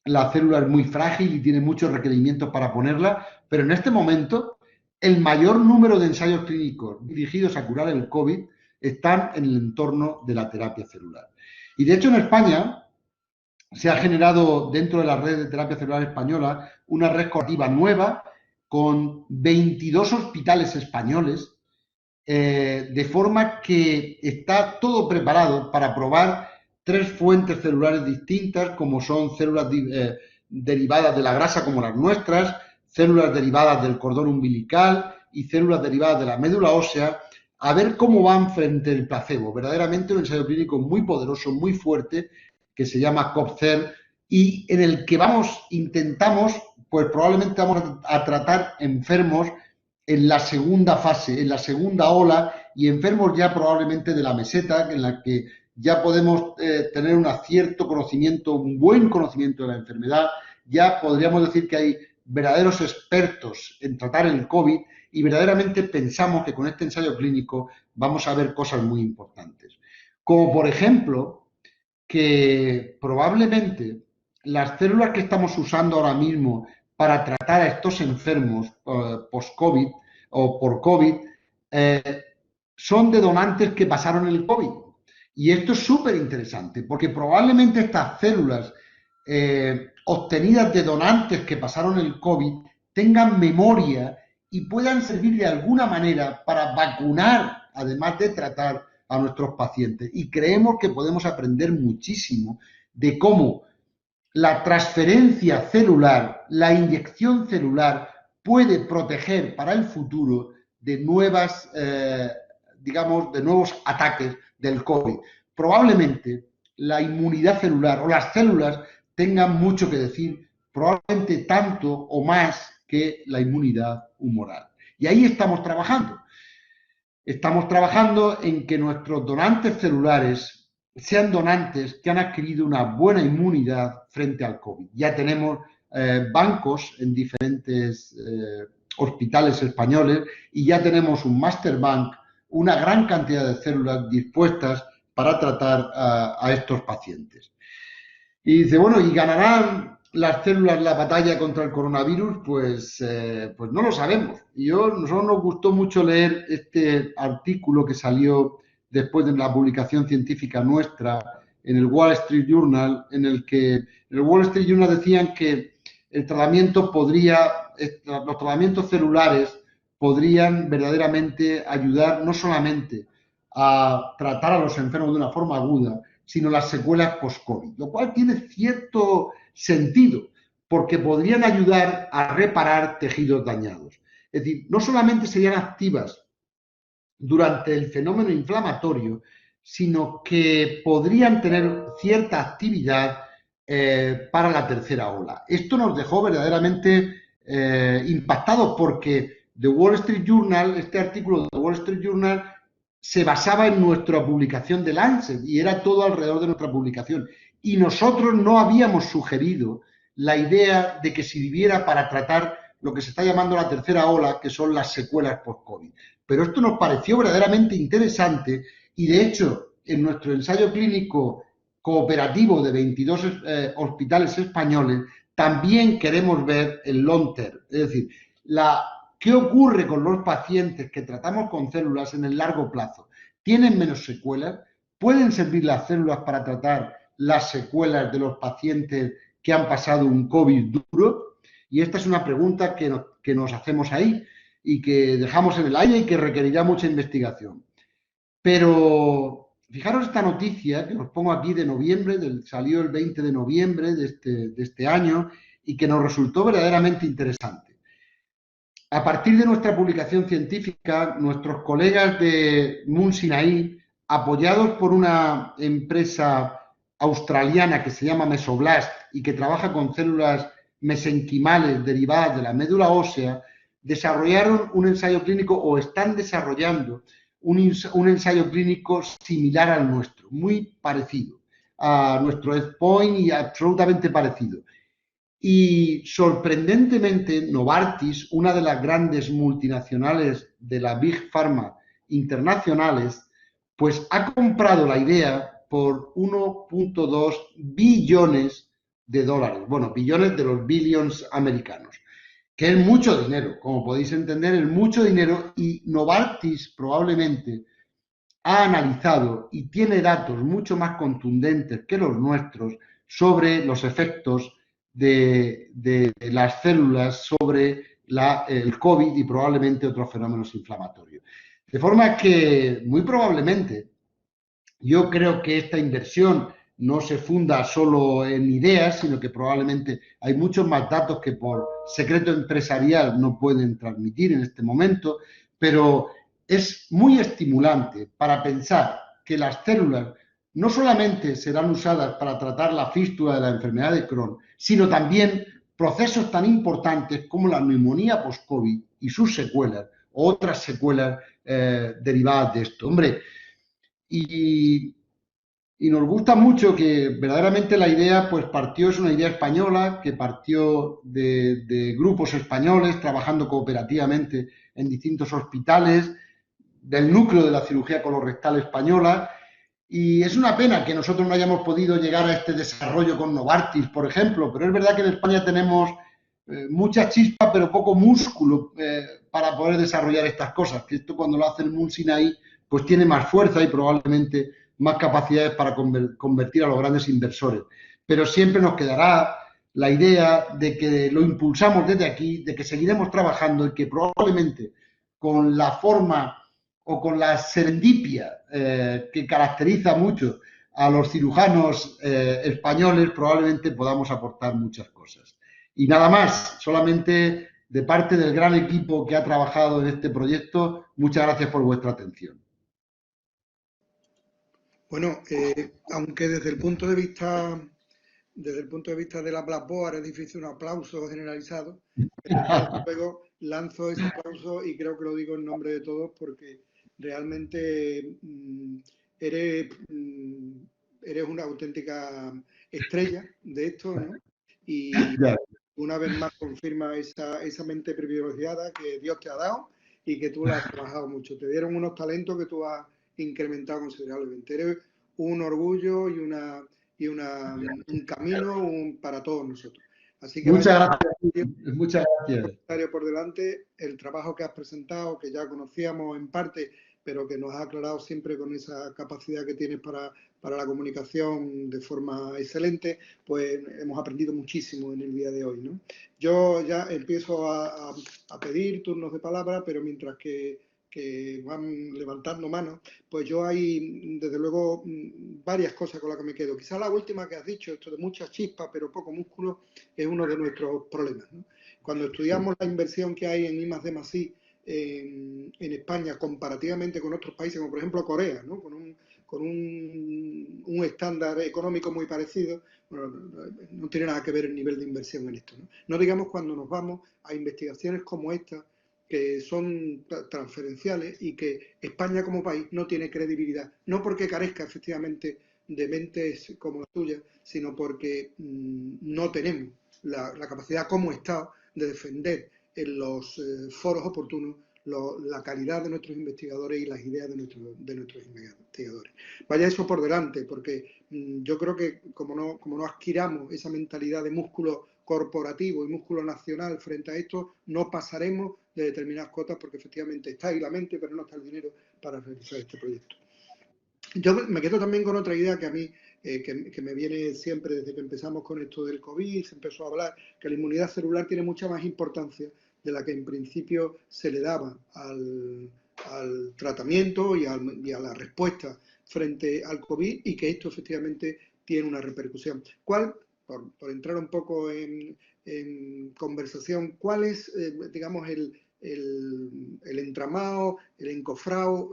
la célula es muy frágil y tiene muchos requerimientos para ponerla, pero en este momento el mayor número de ensayos clínicos dirigidos a curar el COVID están en el entorno de la terapia celular. Y de hecho en España se ha generado dentro de la red de terapia celular española una red cooperativa nueva con 22 hospitales españoles, de forma que está todo preparado para probar 3 fuentes celulares distintas, como son células derivadas de la grasa como las nuestras, células derivadas del cordón umbilical y células derivadas de la médula ósea, a ver cómo van frente al placebo. Verdaderamente un ensayo clínico muy poderoso, muy fuerte, que se llama COPCEL y en el que intentamos, pues probablemente vamos a tratar enfermos en la segunda fase, en la segunda ola y enfermos ya probablemente de la meseta, en la que ya podemos tener un cierto conocimiento, un buen conocimiento de la enfermedad, ya podríamos decir que hay verdaderos expertos en tratar el COVID y verdaderamente pensamos que con este ensayo clínico vamos a ver cosas muy importantes. Como por ejemplo, que probablemente las células que estamos usando ahora mismo para tratar a estos enfermos post-COVID o por COVID son de donantes que pasaron el COVID. Y esto es súper interesante porque probablemente estas células obtenidas de donantes que pasaron el COVID tengan memoria y puedan servir de alguna manera para vacunar, además de tratar a nuestros pacientes. Y creemos que podemos aprender muchísimo de cómo la transferencia celular, la inyección celular, puede proteger para el futuro de nuevas, digamos, de nuevos ataques del COVID. Probablemente la inmunidad celular o las células tengan mucho que decir, probablemente tanto o más que la inmunidad humoral. Y ahí estamos trabajando. Estamos trabajando en que nuestros donantes celulares sean donantes que han adquirido una buena inmunidad frente al COVID. Ya tenemos bancos en diferentes hospitales españoles y ya tenemos un Master Bank, una gran cantidad de células dispuestas para tratar a estos pacientes. Y dice, bueno, ¿y ganarán las células la batalla contra el coronavirus? Pues no lo sabemos. Y nosotros nos gustó mucho leer este artículo que salió después de la publicación científica nuestra en el Wall Street Journal, en el que en el Wall Street Journal decían que los tratamientos celulares podrían verdaderamente ayudar no solamente a tratar a los enfermos de una forma aguda, sino las secuelas post-COVID, lo cual tiene cierto sentido, porque podrían ayudar a reparar tejidos dañados. Es decir, no solamente serían activas durante el fenómeno inflamatorio, sino que podrían tener cierta actividad para la tercera ola. Esto nos dejó verdaderamente impactados porque The Wall Street Journal, este artículo de The Wall Street Journal, se basaba en nuestra publicación de Lancet y era todo alrededor de nuestra publicación. Y nosotros no habíamos sugerido la idea de que sirviera para tratar lo que se está llamando la tercera ola, que son las secuelas post-COVID. Pero esto nos pareció verdaderamente interesante y, de hecho, en nuestro ensayo clínico cooperativo de 22 hospitales españoles, también queremos ver el long term, es decir, ¿qué ocurre con los pacientes que tratamos con células en el largo plazo? ¿Tienen menos secuelas? ¿Pueden servir las células para tratar las secuelas de los pacientes que han pasado un COVID duro? Y esta es una pregunta que nos hacemos ahí y que dejamos en el aire y que requerirá mucha investigación. Pero fijaros esta noticia que os pongo aquí de noviembre, salió el 20 de noviembre de este año y que nos resultó verdaderamente interesante. A partir de nuestra publicación científica, nuestros colegas de Mount Sinai, apoyados por una empresa australiana que se llama Mesoblast y que trabaja con células mesenquimales derivadas de la médula ósea, desarrollaron un ensayo clínico o están desarrollando un ensayo clínico similar al nuestro, muy parecido a nuestro endpoint y absolutamente parecido. Y sorprendentemente, Novartis, una de las grandes multinacionales de la Big Pharma internacionales, pues ha comprado la idea por 1.2 billones de dólares. Bueno, billones de los billions americanos, que es mucho dinero, como podéis entender, es mucho dinero y Novartis probablemente ha analizado y tiene datos mucho más contundentes que los nuestros sobre los efectos de las células sobre el COVID y probablemente otros fenómenos inflamatorios. De forma que, muy probablemente, yo creo que esta inversión no se funda solo en ideas, sino que probablemente hay muchos más datos que por secreto empresarial no pueden transmitir en este momento, pero es muy estimulante para pensar que las células no solamente serán usadas para tratar la fístula de la enfermedad de Crohn, sino también procesos tan importantes como la neumonía post-COVID y sus secuelas, o otras secuelas derivadas de esto. Hombre, y nos gusta mucho que verdaderamente la idea pues es una idea española que partió de grupos españoles trabajando cooperativamente en distintos hospitales, del núcleo de la cirugía colorectal española, y es una pena que nosotros no hayamos podido llegar a este desarrollo con Novartis, por ejemplo, pero es verdad que en España tenemos mucha chispa pero poco músculo para poder desarrollar estas cosas, que esto cuando lo hace el Mount Sinai pues tiene más fuerza y probablemente más capacidades para convertir a los grandes inversores. pero siempre nos quedará la idea de que lo impulsamos desde aquí, de que seguiremos trabajando y que probablemente con la forma o con la serendipia que caracteriza mucho a los cirujanos españoles, probablemente podamos aportar muchas cosas. Y nada más, solamente de parte del gran equipo que ha trabajado en este proyecto, muchas gracias por vuestra atención. Bueno, aunque desde el punto de vista de la Blackboard es difícil un aplauso generalizado, pero yo luego lanzo ese aplauso y creo que lo digo en nombre de todos porque realmente eres una auténtica estrella de esto, ¿no? Y una vez más confirma esa mente privilegiada que Dios te ha dado y que tú la has trabajado mucho. Te dieron unos talentos que tú has incrementado considerablemente. Eres un orgullo y un camino para todos nosotros. Así que muchas gracias. Muchas gracias. Por delante, el trabajo que has presentado, que ya conocíamos en parte, pero que nos ha aclarado siempre con esa capacidad que tienes para la comunicación de forma excelente, pues hemos aprendido muchísimo en el día de hoy, ¿no? Yo ya empiezo a pedir turnos de palabra, pero mientras que van levantando manos, pues yo hay, desde luego, varias cosas con las que me quedo. Quizá la última que has dicho, esto de mucha chispa, pero poco músculo, es uno de nuestros problemas, ¿no? Cuando estudiamos la inversión que hay en I+D+I en España comparativamente con otros países, como por ejemplo Corea, ¿no? Con un estándar económico muy parecido, bueno, no tiene nada que ver el nivel de inversión en esto, ¿no? No digamos cuando nos vamos a investigaciones como esta, que son transferenciales y que España como país no tiene credibilidad, no porque carezca efectivamente de mentes como la tuya, sino porque no tenemos la capacidad como Estado de defender en los foros oportunos la calidad de nuestros investigadores y las ideas de nuestros investigadores. Vaya eso por delante, porque yo creo que como no adquiramos esa mentalidad de músculo corporativo y músculo nacional frente a esto, no pasaremos de determinadas cotas porque efectivamente está ahí la mente, pero no está el dinero para realizar este proyecto. Yo me quedo también con otra idea que a mí que me viene siempre desde que empezamos con esto del COVID, se empezó a hablar que la inmunidad celular tiene mucha más importancia de la que en principio se le daba al tratamiento y a la respuesta frente al COVID y que esto efectivamente tiene una repercusión. ¿Cuál, por entrar un poco en conversación, cuál es, digamos, el entramado, el encofrado,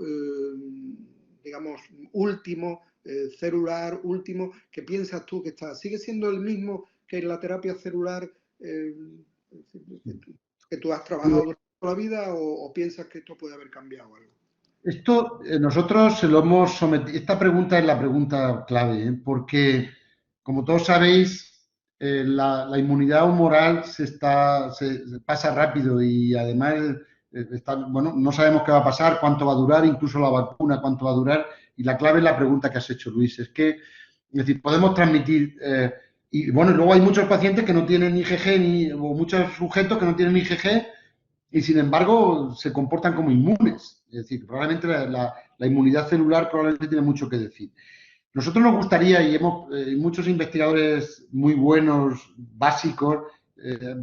digamos, último, celular, último, que piensas tú que está? ¿Sigue siendo el mismo que en la terapia celular que tú has trabajado durante toda la vida o piensas que esto puede haber cambiado algo? Esto nosotros se lo hemos sometido. Esta pregunta es la pregunta clave, porque, como todos sabéis, la inmunidad humoral se pasa rápido y además bueno, no sabemos qué va a pasar, cuánto va a durar, incluso la vacuna, cuánto va a durar. Y la clave es la pregunta que has hecho, Luis. Es decir, podemos transmitir. Y bueno, luego hay muchos pacientes que no tienen IgG o muchos sujetos que no tienen IgG y sin embargo se comportan como inmunes. Es decir, probablemente la inmunidad celular probablemente tiene mucho que decir. Nosotros nos gustaría, y muchos investigadores muy buenos, básicos,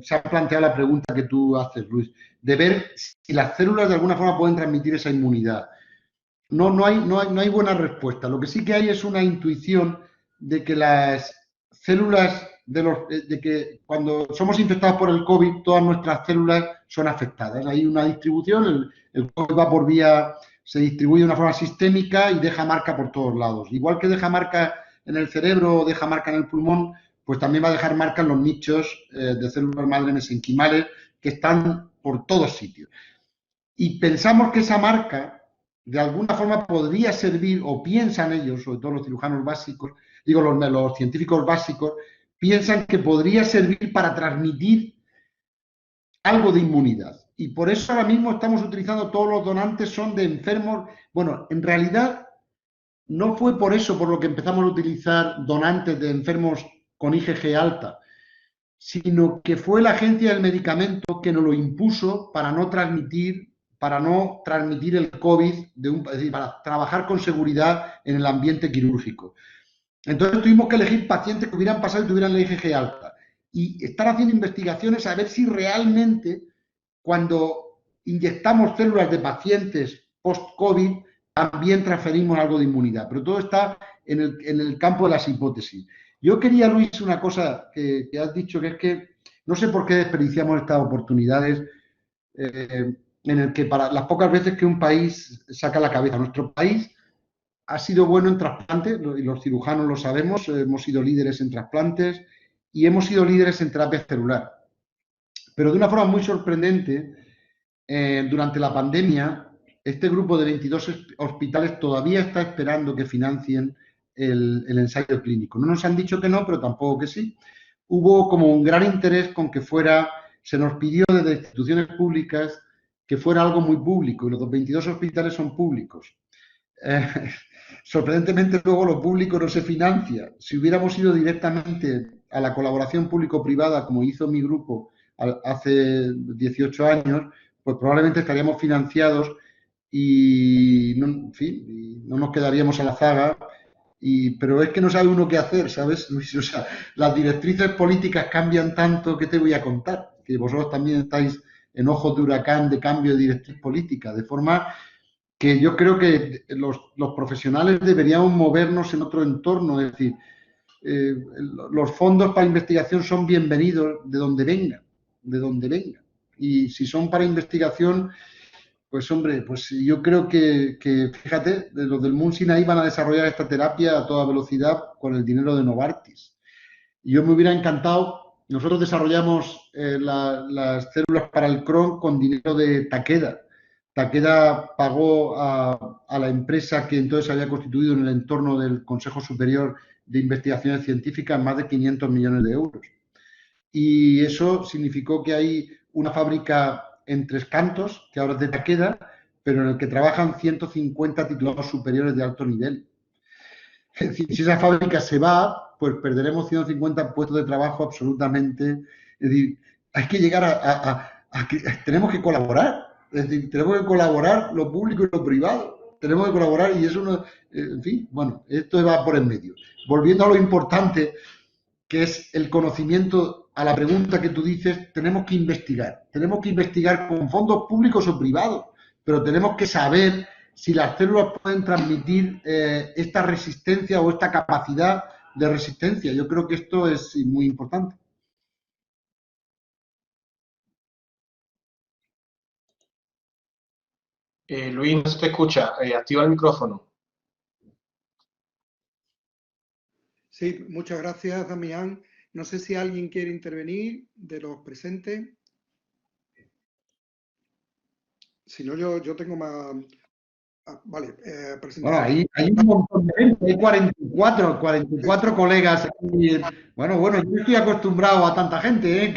se han planteado la pregunta que tú haces, Luis, de ver si las células de alguna forma pueden transmitir esa inmunidad. No hay buena respuesta. Lo que sí que hay es una intuición de que las células, de que cuando somos infectados por el COVID, todas nuestras células son afectadas. Hay una distribución, el COVID va por vía, se distribuye de una forma sistémica y deja marca por todos lados. Igual que deja marca en el cerebro o deja marca en el pulmón, pues también va a dejar marca en los nichos de células madre mesenquimales que están por todos sitios. Y pensamos que esa marca de alguna forma podría servir, o piensan ellos, sobre todo los cirujanos básicos, digo los científicos básicos, piensan que podría servir para transmitir algo de inmunidad. Y por eso ahora mismo estamos utilizando, todos los donantes son de enfermos. Bueno, en realidad no fue por eso por lo que empezamos a utilizar donantes de enfermos con IgG alta, sino que fue la Agencia del Medicamento que nos lo impuso para no transmitir el COVID, es decir, para trabajar con seguridad en el ambiente quirúrgico. Entonces tuvimos que elegir pacientes que hubieran pasado y tuvieran la IgG alta. Y estar haciendo investigaciones a ver si realmente cuando inyectamos células de pacientes post-COVID también transferimos algo de inmunidad. Pero todo está en el campo de las hipótesis. Yo quería, Luis, una cosa que has dicho, que es que no sé por qué desperdiciamos estas oportunidades en el que para las pocas veces que un país saca la cabeza. Nuestro país ha sido bueno en trasplantes, y los cirujanos lo sabemos, hemos sido líderes en trasplantes y hemos sido líderes en terapia celular. Pero de una forma muy sorprendente, durante la pandemia, este grupo de 22 hospitales todavía está esperando que financien el ensayo clínico. No nos han dicho que no, pero tampoco que sí. Hubo como un gran interés con que fuera, se nos pidió desde instituciones públicas que fuera algo muy público, y los 22 hospitales son públicos. Sorprendentemente luego lo público no se financia. Si hubiéramos ido directamente a la colaboración público-privada, como hizo mi grupo hace 18 años, pues probablemente estaríamos financiados y no, en fin, y no nos quedaríamos a la zaga. Pero es que no sabe uno qué hacer, ¿sabes, Luis? O sea, las directrices políticas cambian tanto que te voy a contar, que vosotros también estáis en ojos de huracán de cambio de directriz política, de forma que yo creo que los profesionales deberíamos movernos en otro entorno, es decir, los fondos para investigación son bienvenidos de donde vengan, de donde vengan. Y si son para investigación, pues hombre, pues yo creo que fíjate, los del Mount Sinai van a desarrollar esta terapia a toda velocidad con el dinero de Novartis. Y yo me hubiera encantado, nosotros desarrollamos las células para el Crohn con dinero de Takeda. Takeda pagó a la empresa que entonces se había constituido en el entorno del Consejo Superior de Investigaciones Científicas más de 500 millones de euros. Y eso significó que hay una fábrica en Tres Cantos, que ahora es de Takeda, pero en el que trabajan 150 titulados superiores de alto nivel. Es decir, si esa fábrica se va, pues perderemos 150 puestos de trabajo absolutamente. Es decir, hay que llegar a que tenemos que colaborar. Es decir, tenemos que colaborar lo público y lo privado. Tenemos que colaborar y eso no. En fin, bueno, esto va por en medio. Volviendo a lo importante, que es el conocimiento, a la pregunta que tú dices, tenemos que investigar. Tenemos que investigar con fondos públicos o privados, pero tenemos que saber si las células pueden transmitir esta resistencia o esta capacidad de resistencia. Yo creo que esto es muy importante. Luis, no se te escucha. Activa el micrófono. Sí, muchas gracias, Damián. No sé si alguien quiere intervenir de los presentes. Si no, yo tengo más... vale, presentación. Bueno, hay un montón de gente, hay 44 colegas aquí. Bueno, yo estoy acostumbrado a tanta gente, ¿eh?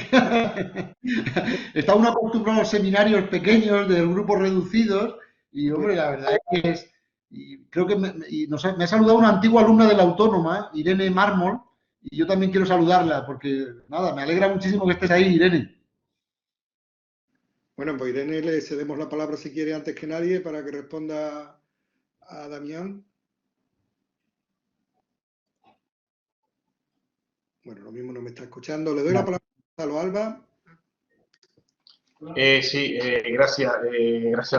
Está uno acostumbrado a los seminarios pequeños, de grupos reducidos, y hombre, la verdad es que es... Y creo que me ha saludado una antigua alumna de la Autónoma, Irene Mármol, y yo también quiero saludarla, porque nada, me alegra muchísimo que estés ahí, Irene. Bueno, pues Irene le cedemos la palabra si quiere antes que nadie para que responda a Damián. Bueno, lo mismo no me está escuchando. Le doy la palabra a Gonzalo Alba. Sí, gracias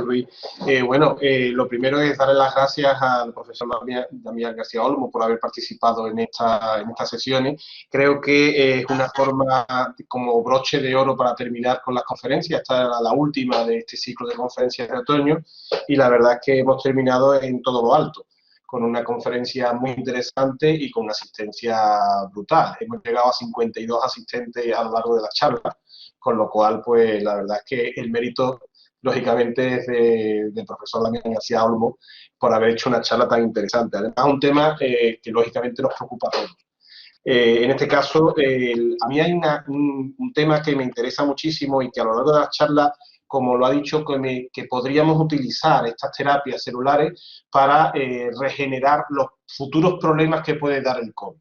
Luis. Lo primero es darle las gracias al profesor Damián García Olmo por haber participado en estas sesiones. Creo que es una forma como broche de oro para terminar con las conferencias. Esta era la última de este ciclo de conferencias de otoño y la verdad es que hemos terminado en todo lo alto, con una conferencia muy interesante y con una asistencia brutal. Hemos llegado a 52 asistentes a lo largo de la charla, con lo cual, pues la verdad es que el mérito, lógicamente, es del profesor Damián García Olmo por haber hecho una charla tan interesante. Además, un tema que lógicamente nos preocupa a todos. En este caso, a mí hay un tema que me interesa muchísimo y que a lo largo de la charla, como lo ha dicho, que podríamos utilizar estas terapias celulares para regenerar los futuros problemas que puede dar el COVID.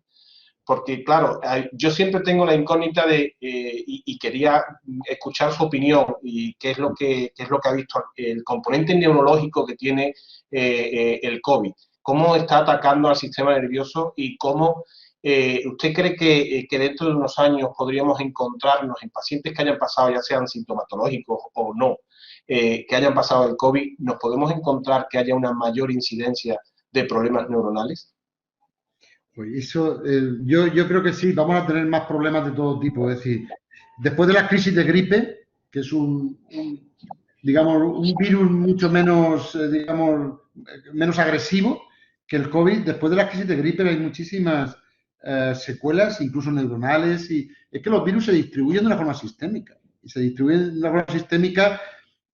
Porque, claro, yo siempre tengo la incógnita y quería escuchar su opinión y qué es lo que ha visto el componente neurológico que tiene el COVID. cómo está atacando al sistema nervioso y cómo usted cree que dentro de unos años podríamos encontrarnos en pacientes que hayan pasado, ya sean sintomatológicos o no, que hayan pasado el COVID, ¿nos podemos encontrar que haya una mayor incidencia de problemas neuronales? Pues eso, yo creo que sí, vamos a tener más problemas de todo tipo. Es decir, después de la crisis de gripe, que es digamos, un virus mucho menos, digamos, menos agresivo que el COVID, después de la crisis de gripe hay muchísimas secuelas, incluso neuronales, y es que los virus se distribuyen de una forma sistémica. Y se distribuyen de una forma sistémica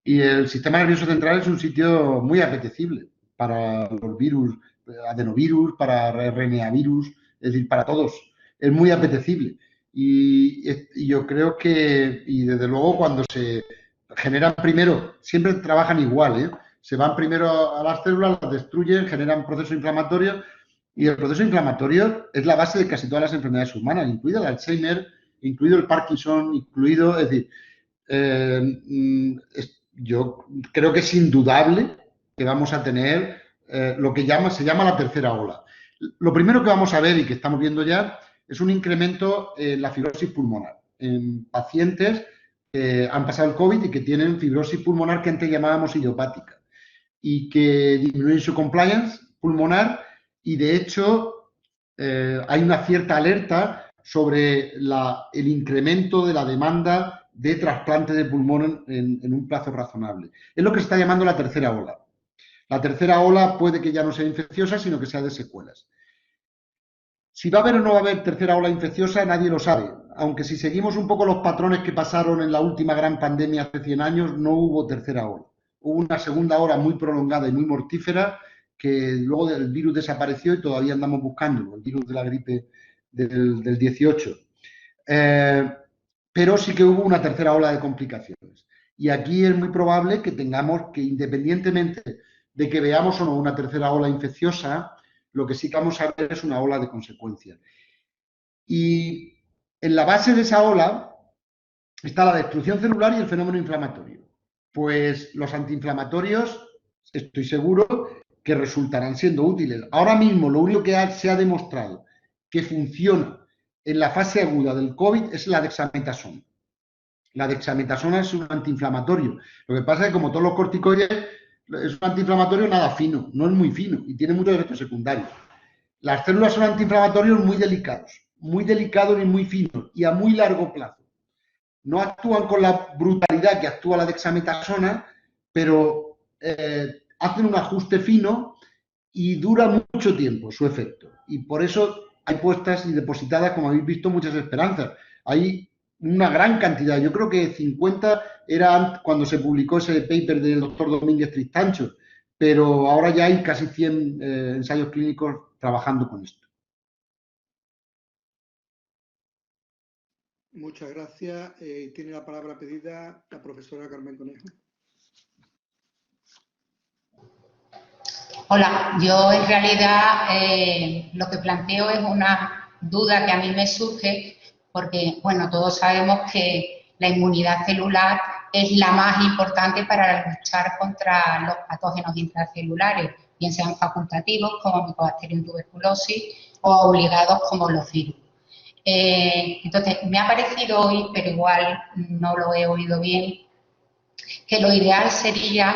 y el sistema nervioso central es un sitio muy apetecible para los virus, adenovirus, para RNA virus, es decir, para todos. Es muy apetecible. Y yo creo que, y desde luego cuando se generan primero, siempre trabajan igual, ¿eh? Se van primero a las células, las destruyen, generan procesos inflamatorios y el proceso inflamatorio es la base de casi todas las enfermedades humanas, incluido el Alzheimer, incluido el Parkinson, incluido, es decir, yo creo que es indudable que vamos a tener lo que se llama la tercera ola. Lo primero que vamos a ver y que estamos viendo ya es un incremento en la fibrosis pulmonar en pacientes que han pasado el COVID y que tienen fibrosis pulmonar que antes llamábamos idiopática y que disminuyen su compliance pulmonar y de hecho hay una cierta alerta sobre el incremento de la demanda de trasplante de pulmón en un plazo razonable. Es lo que se está llamando la tercera ola. La tercera ola puede que ya no sea infecciosa, sino que sea de secuelas. Si va a haber o no va a haber tercera ola infecciosa, nadie lo sabe. Aunque si seguimos un poco los patrones que pasaron en la última gran pandemia hace 100 años, no hubo tercera ola. Hubo una segunda ola muy prolongada y muy mortífera que luego el virus desapareció y todavía andamos buscándolo, el virus de la gripe del 18. Pero sí que hubo una tercera ola de complicaciones. Y aquí es muy probable que tengamos que, independientemente de que veamos o no una tercera ola infecciosa, lo que sí que vamos a ver es una ola de consecuencias. Y en la base de esa ola está la destrucción celular y el fenómeno inflamatorio. Pues los antiinflamatorios, estoy seguro que resultarán siendo útiles. Ahora mismo lo único que se ha demostrado que funciona en la fase aguda del COVID es la dexametasona. La dexametasona es un antiinflamatorio. Lo que pasa es que como todos los corticoides, es un antiinflamatorio nada fino, no es muy fino y tiene muchos efectos secundarios. Las células son antiinflamatorios muy delicados y muy finos y a muy largo plazo. No actúan con la brutalidad que actúa la dexametasona, pero hacen un ajuste fino y dura mucho tiempo su efecto. Y por eso hay puestas y depositadas, como habéis visto, muchas esperanzas. Hay una gran cantidad, yo creo que 50 era cuando se publicó ese paper del doctor Domínguez Tristancho, pero ahora ya hay casi 100 ensayos clínicos trabajando con esto. Muchas gracias. Tiene la palabra pedida la profesora Carmen Conejo. Hola, yo en realidad lo que planteo es una duda que a mí me surge porque, bueno, todos sabemos que la inmunidad celular es la más importante para luchar contra los patógenos intracelulares, bien sean facultativos como Mycobacterium tuberculosis o obligados como los virus. Entonces, me ha parecido hoy, pero igual no lo he oído bien, que lo ideal sería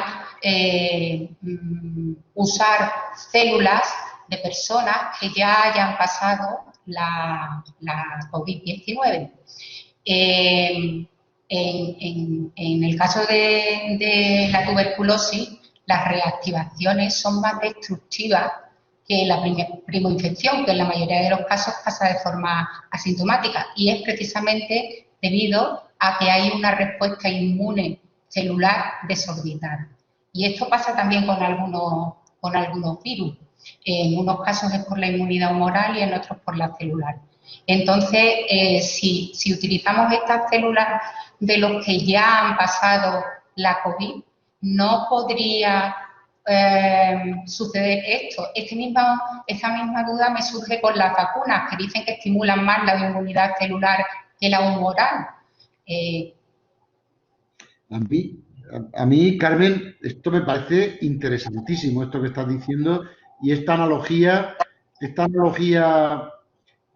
usar células de personas que ya hayan pasado la COVID-19. En el caso de la tuberculosis, las reactivaciones son más destructivas que la primoinfección, que en la mayoría de los casos pasa de forma asintomática, y es precisamente debido a que hay una respuesta inmune celular desorbitada. Y esto pasa también con algunos virus. En unos casos es por la inmunidad humoral y en otros por la celular. Entonces, si utilizamos estas células de los que ya han pasado la COVID, no podría suceder esto. Esta misma duda me surge con las vacunas, que dicen que estimulan más la inmunidad celular que la humoral. A mí, Carmen, esto me parece interesantísimo, esto que estás diciendo, y esta analogía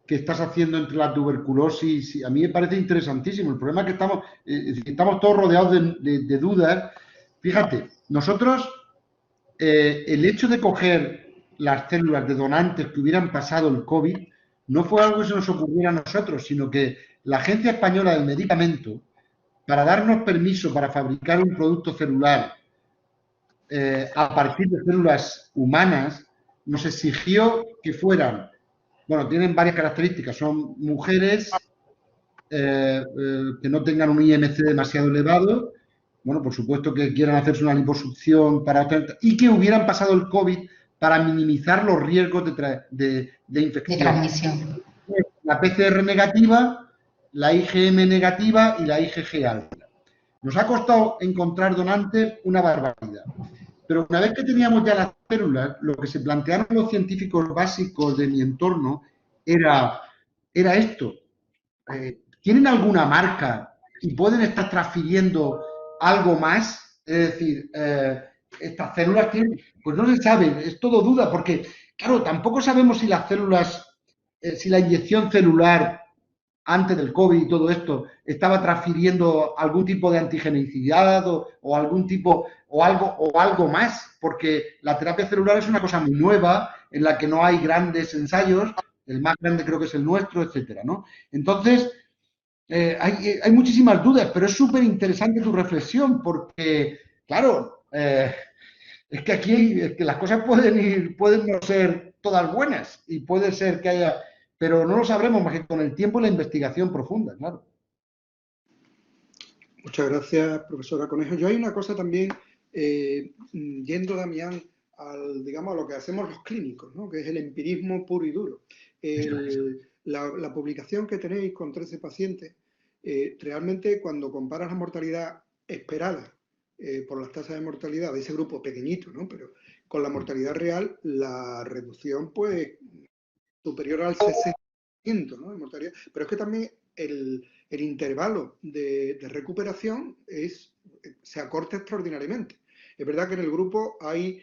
que estás haciendo entre la tuberculosis, a mí me parece interesantísimo. El problema es que estamos todos rodeados de dudas. Fíjate, nosotros, el hecho de coger las células de donantes que hubieran pasado el COVID no fue algo que se nos ocurriera a nosotros, sino que la Agencia Española del Medicamento, para darnos permiso para fabricar un producto celular a partir de células humanas, nos exigió que fueran, bueno, tienen varias características, son mujeres que no tengan un IMC demasiado elevado, bueno, por supuesto que quieran hacerse una liposucción y que hubieran pasado el COVID para minimizar los riesgos de infección. De transmisión. La PCR negativa, la IgM negativa y la IgG alta. Nos ha costado encontrar donantes una barbaridad. Pero una vez que teníamos ya las células, lo que se plantearon los científicos básicos de mi entorno era esto. ¿Tienen alguna marca y pueden estar transfiriendo algo más? Es decir, estas células tienen, pues no se sabe, es todo duda, porque, claro, tampoco sabemos si las células, si la inyección celular antes del COVID y todo esto estaba transfiriendo algún tipo de antigenicidad o algún tipo o algo más, porque la terapia celular es una cosa muy nueva en la que no hay grandes ensayos, el más grande creo que es el nuestro, etcétera, ¿no? Entonces, hay muchísimas dudas, pero es súper interesante tu reflexión porque, claro, es que aquí es que las cosas pueden no ser todas buenas y puede ser que haya, pero no lo sabremos más que con el tiempo y la investigación profunda, claro. Muchas gracias, profesora Conejo. Yo hay una cosa también, yendo, Damián, digamos, a lo que hacemos los clínicos, ¿no? Que es el empirismo puro y duro. La publicación que tenéis con 13 pacientes, realmente cuando comparas la mortalidad esperada por las tasas de mortalidad de ese grupo pequeñito, ¿no? Pero con la mortalidad real, la reducción, pues, superior al 60%, ¿no? De mortalidad. Pero es que también el intervalo de recuperación se acorta extraordinariamente. Es verdad que en el grupo hay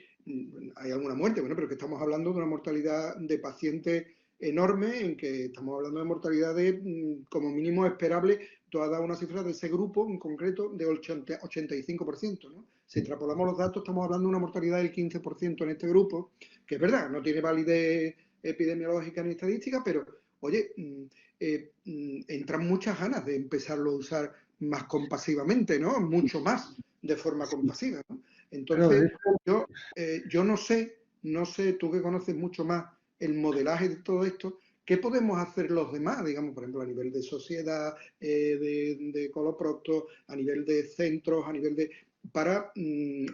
alguna muerte, bueno, pero que estamos hablando de una mortalidad de pacientes enorme, en que estamos hablando de mortalidad de, como mínimo esperable, tú has dado una cifra de ese grupo en concreto de 85%, ¿no? Si extrapolamos los datos, estamos hablando de una mortalidad del 15% en este grupo, que es verdad, no tiene validez epidemiológica ni estadística, pero, oye, entran muchas ganas de empezarlo a usar más compasivamente, ¿no? Mucho más de forma compasiva, ¿no? Entonces, yo no sé, tú que conoces mucho más el modelaje de todo esto, ¿qué podemos hacer los demás? Digamos, por ejemplo, a nivel de sociedad, de coloprocto, a nivel de centros, a nivel de... para,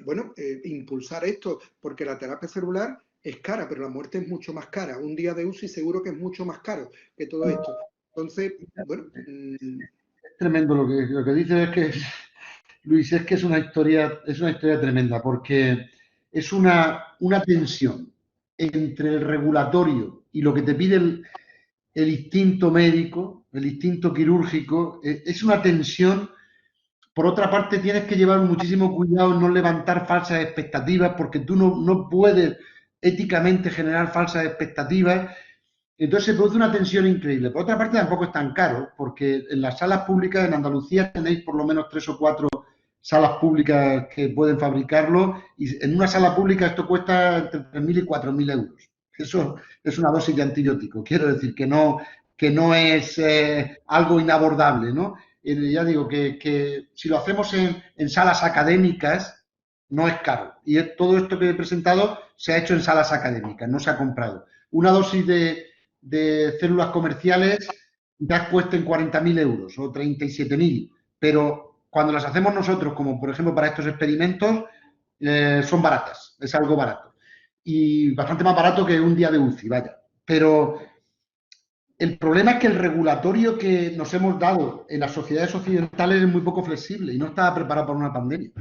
bueno, impulsar esto, porque la terapia celular es cara, pero la muerte es mucho más cara. Un día de UCI seguro que es mucho más caro que todo esto. Entonces, bueno... Es tremendo lo que dices, es que, Luis, es que es una historia tremenda, porque es una tensión entre el regulatorio y lo que te pide el instinto médico, el instinto quirúrgico, es una tensión. Por otra parte, tienes que llevar muchísimo cuidado en no levantar falsas expectativas, porque tú no puedes éticamente generar falsas expectativas. Entonces se produce una tensión increíble. Por otra parte, tampoco es tan caro, porque en las salas públicas, en Andalucía, tenéis por lo menos 3 o 4 salas públicas que pueden fabricarlo, y en una sala pública esto cuesta entre 3.000 y 4.000 euros. Eso es una dosis de antibiótico. Quiero decir que no es algo inabordable, ¿no? Ya digo que si lo hacemos en salas académicas, no es caro. Y todo esto que he presentado se ha hecho en salas académicas, no se ha comprado. Una dosis de células comerciales ya cuesta en 40.000 euros o 37.000, pero cuando las hacemos nosotros, como por ejemplo para estos experimentos, son baratas, es algo barato. Y bastante más barato que un día de UCI, vaya. Pero el problema es que el regulatorio que nos hemos dado en las sociedades occidentales es muy poco flexible y no estaba preparado para una pandemia.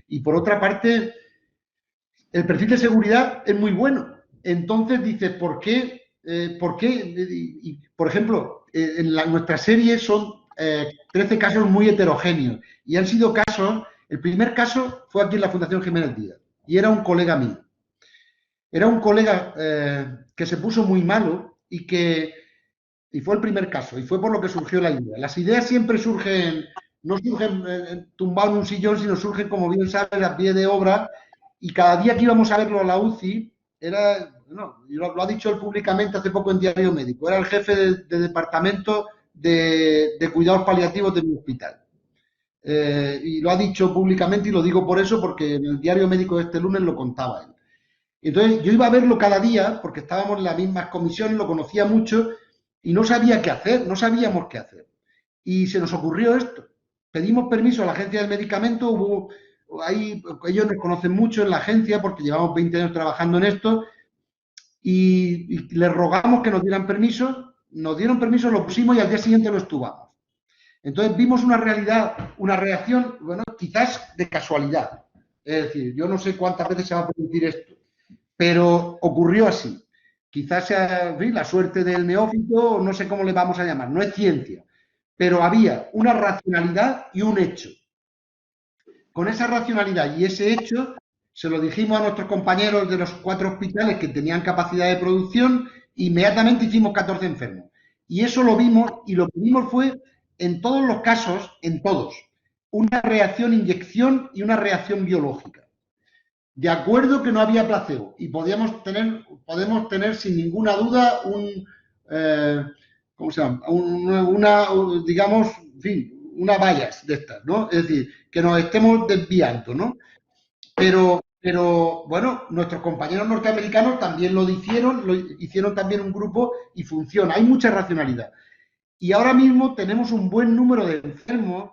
Y por otra parte, el perfil de seguridad es muy bueno. Entonces dices, ¿por qué? Y, por ejemplo, en nuestra serie son 13 casos muy heterogéneos y han sido casos, el primer caso fue aquí en la Fundación Jiménez Díaz y era un colega mío. Era un colega que se puso muy malo y fue el primer caso, y fue por lo que surgió la idea. Las ideas siempre surgen, no surgen tumbados en un sillón, sino surgen, como bien sabes, a pie de obra, y cada día que íbamos a verlo a la UCI, lo ha dicho él públicamente hace poco en Diario Médico, era el jefe de departamento de cuidados paliativos de mi hospital. Y lo ha dicho públicamente, y lo digo por eso, porque en el Diario Médico de este lunes lo contaba él. Entonces yo iba a verlo cada día, porque estábamos en las mismas comisiones, lo conocía mucho, y no sabía qué hacer, no sabíamos qué hacer. Y se nos ocurrió esto. Pedimos permiso a la agencia del medicamento, ellos nos conocen mucho en la agencia porque llevamos 20 años trabajando en esto, y les rogamos que nos dieran permiso, nos dieron permiso, lo pusimos y al día siguiente lo estuvamos. Entonces vimos una realidad, una reacción, bueno, quizás de casualidad. Es decir, yo no sé cuántas veces se va a producir esto, pero ocurrió así. Quizás sea, en fin, la suerte del neófito, no sé cómo le vamos a llamar, no es ciencia, pero había una racionalidad y un hecho. Con esa racionalidad y ese hecho, se lo dijimos a nuestros compañeros de los 4 hospitales que tenían capacidad de producción, inmediatamente hicimos 14 enfermos. Y eso lo vimos, y lo que vimos fue, en todos los casos, en todos, una reacción inyección y una reacción biológica. De acuerdo que no había placebo y podemos tener sin ninguna duda ¿cómo se llama? Digamos, en fin, una bias de estas, ¿no? Es decir, que nos estemos desviando, ¿no? Pero bueno, nuestros compañeros norteamericanos también lo hicieron también un grupo y funciona. Hay mucha racionalidad. Y ahora mismo tenemos un buen número de enfermos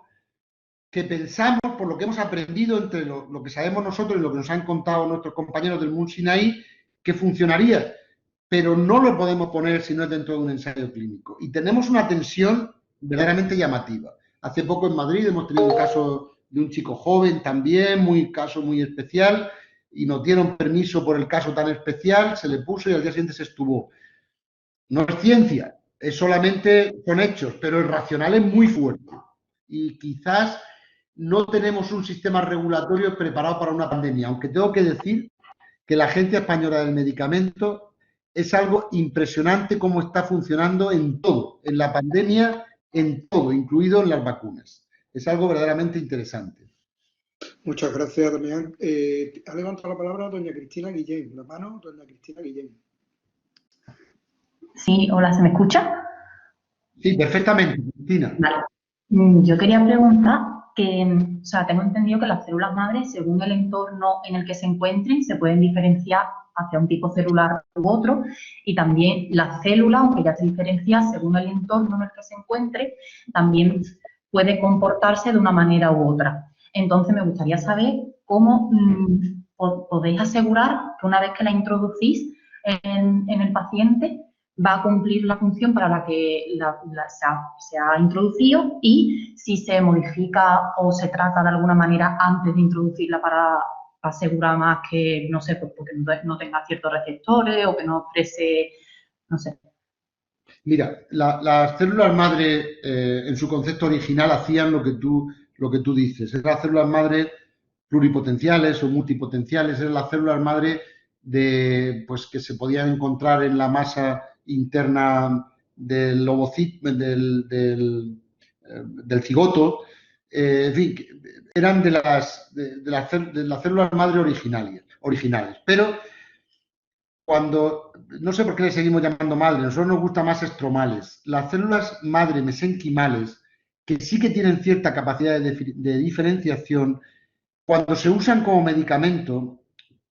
que pensamos, por lo que hemos aprendido entre lo que sabemos nosotros y lo que nos han contado nuestros compañeros del Mount Sinai, que funcionaría, pero no lo podemos poner si no es dentro de un ensayo clínico. Y tenemos una tensión verdaderamente llamativa. Hace poco en Madrid hemos tenido un caso de un chico joven también, caso muy especial, y nos dieron permiso por el caso tan especial, se le puso y al día siguiente se estubó. No es ciencia, son hechos, pero el racional es muy fuerte. Y quizás no tenemos un sistema regulatorio preparado para una pandemia, aunque tengo que decir que la Agencia Española del Medicamento es algo impresionante cómo está funcionando en todo, en la pandemia, en todo, incluido en las vacunas. Es algo verdaderamente interesante. Muchas gracias, Damián. Ha levantado la palabra doña Cristina Guillén. La mano, doña Cristina Guillén. Sí, hola, ¿se me escucha? Sí, perfectamente, Cristina. Vale. Yo quería preguntar que, o sea, tengo entendido que las células madres, según el entorno en el que se encuentren, se pueden diferenciar hacia un tipo celular u otro, y también las células, aunque ya se diferencian según el entorno en el que se encuentre, también puede comportarse de una manera u otra. Entonces, me gustaría saber cómo podéis asegurar que una vez que la introducís en el paciente, va a cumplir la función para la que se ha introducido, y si se modifica o se trata de alguna manera antes de introducirla para asegurar más que, no sé, porque no tenga ciertos receptores o que no exprese, no sé. Mira, las células madre en su concepto original hacían lo que tú dices. Eran las células madre pluripotenciales o multipotenciales, eran las células madre pues, que se podían encontrar en la masa interna del ovocito, del cigoto, en fin, eran de las células madre originales. Pero cuando, no sé por qué le seguimos llamando madre, a nosotros nos gusta más estromales. Las células madre mesenquimales, que sí que tienen cierta capacidad de diferenciación, cuando se usan como medicamento,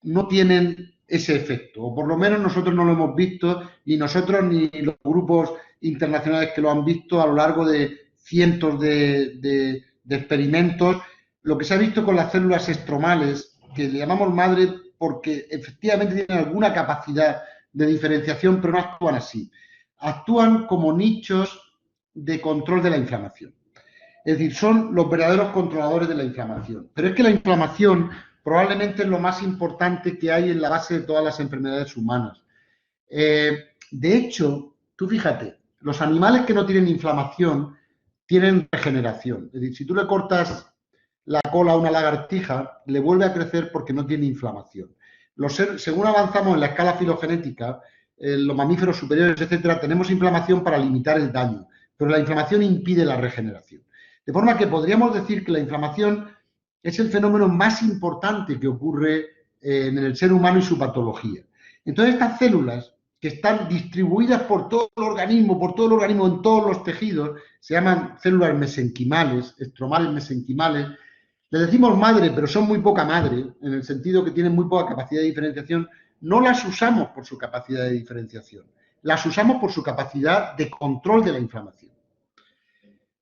no tienen ese efecto, o por lo menos nosotros no lo hemos visto, ni nosotros ni los grupos internacionales que lo han visto a lo largo de cientos de experimentos. Lo que se ha visto con las células estromales, que le llamamos madre porque efectivamente tienen alguna capacidad de diferenciación, pero no actúan así. Actúan como nichos de control de la inflamación. Es decir, son los verdaderos controladores de la inflamación. Pero es que la inflamación probablemente es lo más importante que hay en la base de todas las enfermedades humanas. De hecho, tú fíjate, los animales que no tienen inflamación tienen regeneración. Es decir, si tú le cortas la cola a una lagartija, le vuelve a crecer porque no tiene inflamación. Según avanzamos en la escala filogenética, los mamíferos superiores, etcétera, tenemos inflamación para limitar el daño, pero la inflamación impide la regeneración. De forma que podríamos decir que la inflamación es el fenómeno más importante que ocurre en el ser humano y su patología. Entonces, estas células que están distribuidas por todo el organismo, en todos los tejidos, se llaman células mesenquimales, estromales mesenquimales. Les decimos madre, pero son muy poca madre, en el sentido que tienen muy poca capacidad de diferenciación. No las usamos por su capacidad de diferenciación, las usamos por su capacidad de control de la inflamación.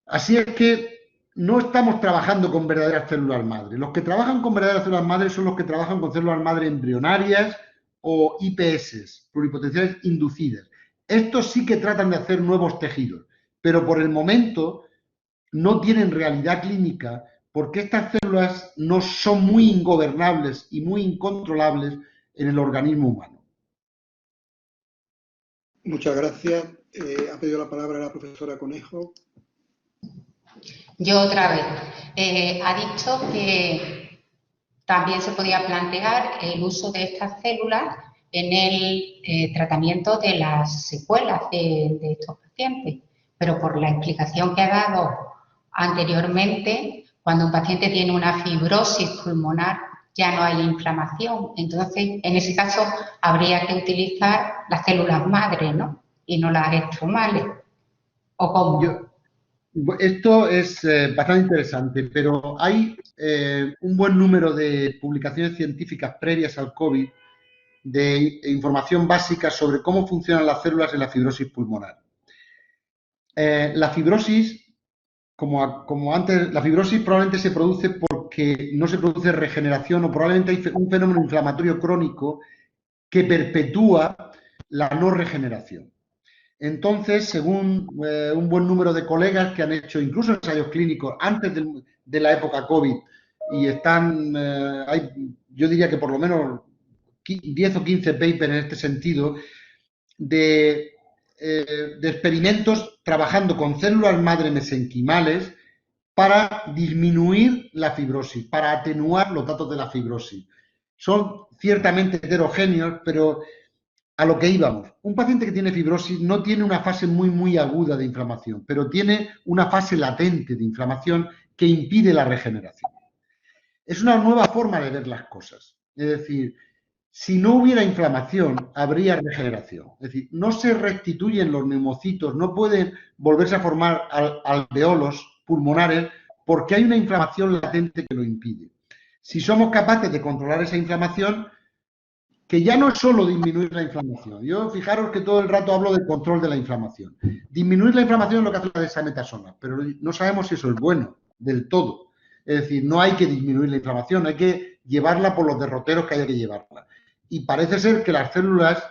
Así es que no estamos trabajando con verdaderas células madre. Los que trabajan con verdaderas células madre son los que trabajan con células madre embrionarias o IPS, pluripotenciales inducidas. Estos sí que tratan de hacer nuevos tejidos, pero por el momento no tienen realidad clínica porque estas células no son muy ingobernables y muy incontrolables en el organismo humano. Muchas gracias. Ha pedido la palabra la profesora Conejo. Yo otra vez. Ha dicho que también se podía plantear el uso de estas células en el tratamiento de las secuelas de estos pacientes, pero por la explicación que ha dado anteriormente, cuando un paciente tiene una fibrosis pulmonar ya no hay inflamación, entonces en ese caso habría que utilizar las células madre, ¿no? Y no las estromales. ¿O cómo? Esto es bastante interesante, pero hay un buen número de publicaciones científicas previas al COVID de información básica sobre cómo funcionan las células en la fibrosis pulmonar. La fibrosis, como antes, la fibrosis probablemente se produce porque no se produce regeneración o probablemente hay un fenómeno inflamatorio crónico que perpetúa la no regeneración. Entonces, según un buen número de colegas que han hecho incluso ensayos clínicos antes de la época COVID y están, yo diría que por lo menos 10 o 15 papers en este sentido, de experimentos trabajando con células madre mesenquimales para disminuir la fibrosis, para atenuar los datos de la fibrosis. Son ciertamente heterogéneos, pero a lo que íbamos. Un paciente que tiene fibrosis no tiene una fase muy aguda de inflamación, pero tiene una fase latente de inflamación que impide la regeneración. Es una nueva forma de ver las cosas. Es decir, si no hubiera inflamación, habría regeneración. Es decir, no se restituyen los neumocitos, no pueden volverse a formar alveolos pulmonares porque hay una inflamación latente que lo impide. Si somos capaces de controlar esa inflamación, que ya no es solo disminuir la inflamación. Yo, fijaros que todo el rato hablo de control de la inflamación. Disminuir la inflamación es lo que hace la dexametasona, pero no sabemos si eso es bueno del todo. Es decir, no hay que disminuir la inflamación, hay que llevarla por los derroteros que haya que llevarla. Y parece ser que las células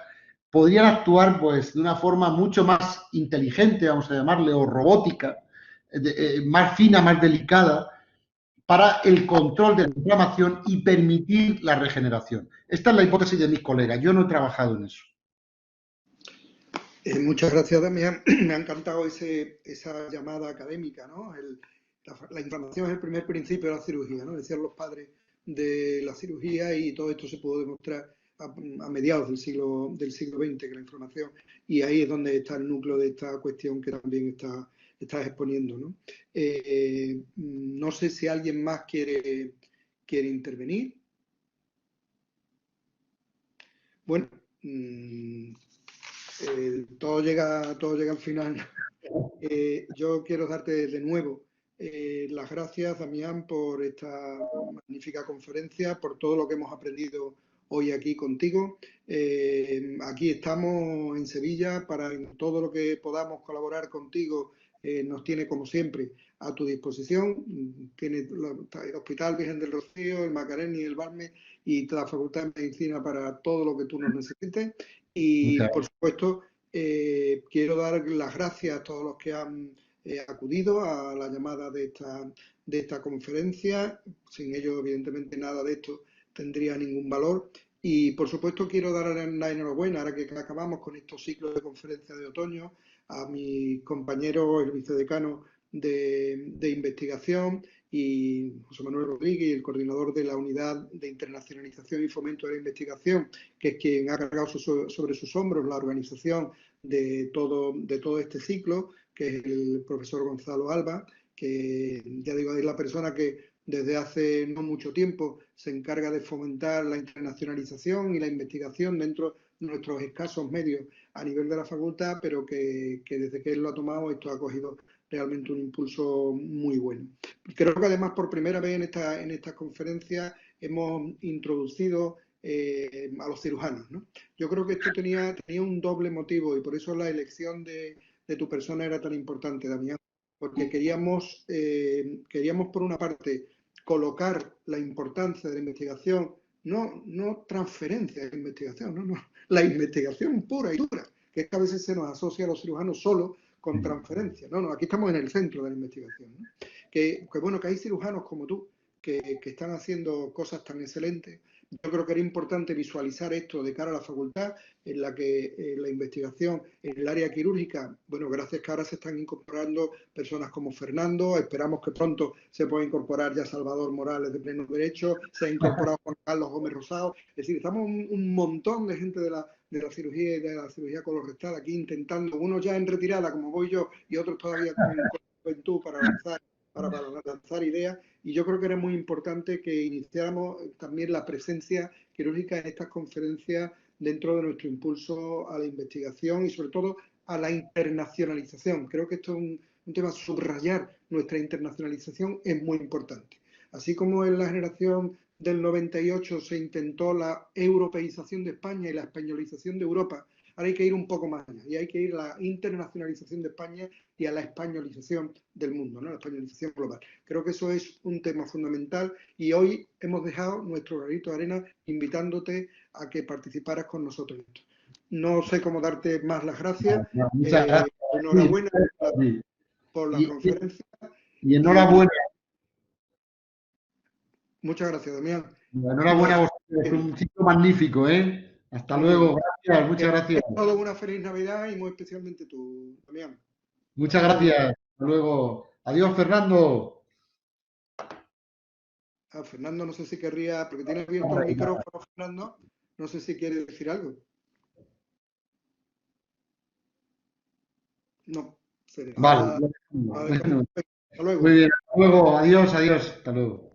podrían actuar pues, de una forma mucho más inteligente, vamos a llamarle, o robótica, más fina, más delicada, para el control de la inflamación y permitir la regeneración. Esta es la hipótesis de mis colegas. Yo no he trabajado en eso. Muchas gracias, Damián. Me ha encantado esa llamada académica, ¿no? La inflamación es el primer principio de la cirugía, ¿no? Decían los padres de la cirugía y todo esto se pudo demostrar a mediados del siglo XX, que la inflamación, y ahí es donde está el núcleo de esta cuestión que también estás exponiendo, ¿no? No sé si alguien más quiere intervenir. Bueno, todo llega al final. Yo quiero darte de nuevo las gracias, Damián, por esta magnífica conferencia, por todo lo que hemos aprendido hoy aquí contigo. Aquí estamos en Sevilla para en todo lo que podamos colaborar contigo. Nos tiene, como siempre, a tu disposición. Tiene el Hospital Virgen del Rocío, el Macarena y el Balme y la Facultad de Medicina para todo lo que tú nos necesites. Y, por supuesto, quiero dar las gracias a todos los que han acudido a la llamada de esta conferencia. Sin ellos, evidentemente, nada de esto tendría ningún valor. Y, por supuesto, quiero dar la enhorabuena, ahora que acabamos con estos ciclos de conferencias de otoño, a mis compañeros, el vicedecano de investigación y José Manuel Rodríguez, el coordinador de la Unidad de Internacionalización y Fomento de la Investigación, que es quien ha cargado sobre sus hombros la organización de todo este ciclo, que es el profesor Gonzalo Alba, que ya digo, es la persona que desde hace no mucho tiempo se encarga de fomentar la internacionalización y la investigación dentro de nuestros escasos medios a nivel de la facultad, pero que desde que él lo ha tomado esto ha cogido realmente un impulso muy bueno. Creo que además por primera vez en esta conferencia hemos introducido a los cirujanos, ¿no? Yo creo que esto tenía un doble motivo y por eso la elección de tu persona era tan importante, Damián, porque queríamos por una parte colocar la importancia de la investigación, no transferencia de la investigación, no, la investigación pura y dura, que es que a veces se nos asocia a los cirujanos solo con transferencia. No, aquí estamos en el centro de la investigación, ¿no? Que bueno, que hay cirujanos como tú que están haciendo cosas tan excelentes. Yo creo que era importante visualizar esto de cara a la facultad, en la que la investigación en el área quirúrgica, bueno, gracias que ahora se están incorporando personas como Fernando, esperamos que pronto se pueda incorporar ya Salvador Morales de pleno derecho, se ha incorporado Juan Carlos Gómez Rosado, es decir, estamos un montón de gente de la cirugía y de la cirugía colorectal aquí intentando, unos ya en retirada como voy yo y otros todavía con juventud para lanzar ideas, y yo creo que era muy importante que iniciáramos también la presencia quirúrgica en estas conferencias dentro de nuestro impulso a la investigación y sobre todo a la internacionalización. Creo que esto es un tema, subrayar nuestra internacionalización es muy importante. Así como en la generación del 98 se intentó la europeización de España y la españolización de Europa, ahora hay que ir un poco más allá y hay que ir a la internacionalización de España y a la españolización del mundo, ¿no? La españolización global. Creo que eso es un tema fundamental y hoy hemos dejado nuestro granito de arena invitándote a que participaras con nosotros. No sé cómo darte más las gracias. Muchas gracias. Enhorabuena por la conferencia. Y enhorabuena. Muchas gracias, Damián. Enhorabuena a vosotros, es un ciclo magnífico, ¿eh? Hasta luego, gracias, muchas gracias. Todo una feliz Navidad y muy especialmente tú, Damián. Muchas gracias, hasta luego. Adiós, Fernando. Fernando, no sé si querría, porque tiene abierto el micrófono, Fernando, no sé si quiere decir algo. No. Vale. Hasta luego. Muy bien, hasta luego, adiós, hasta luego.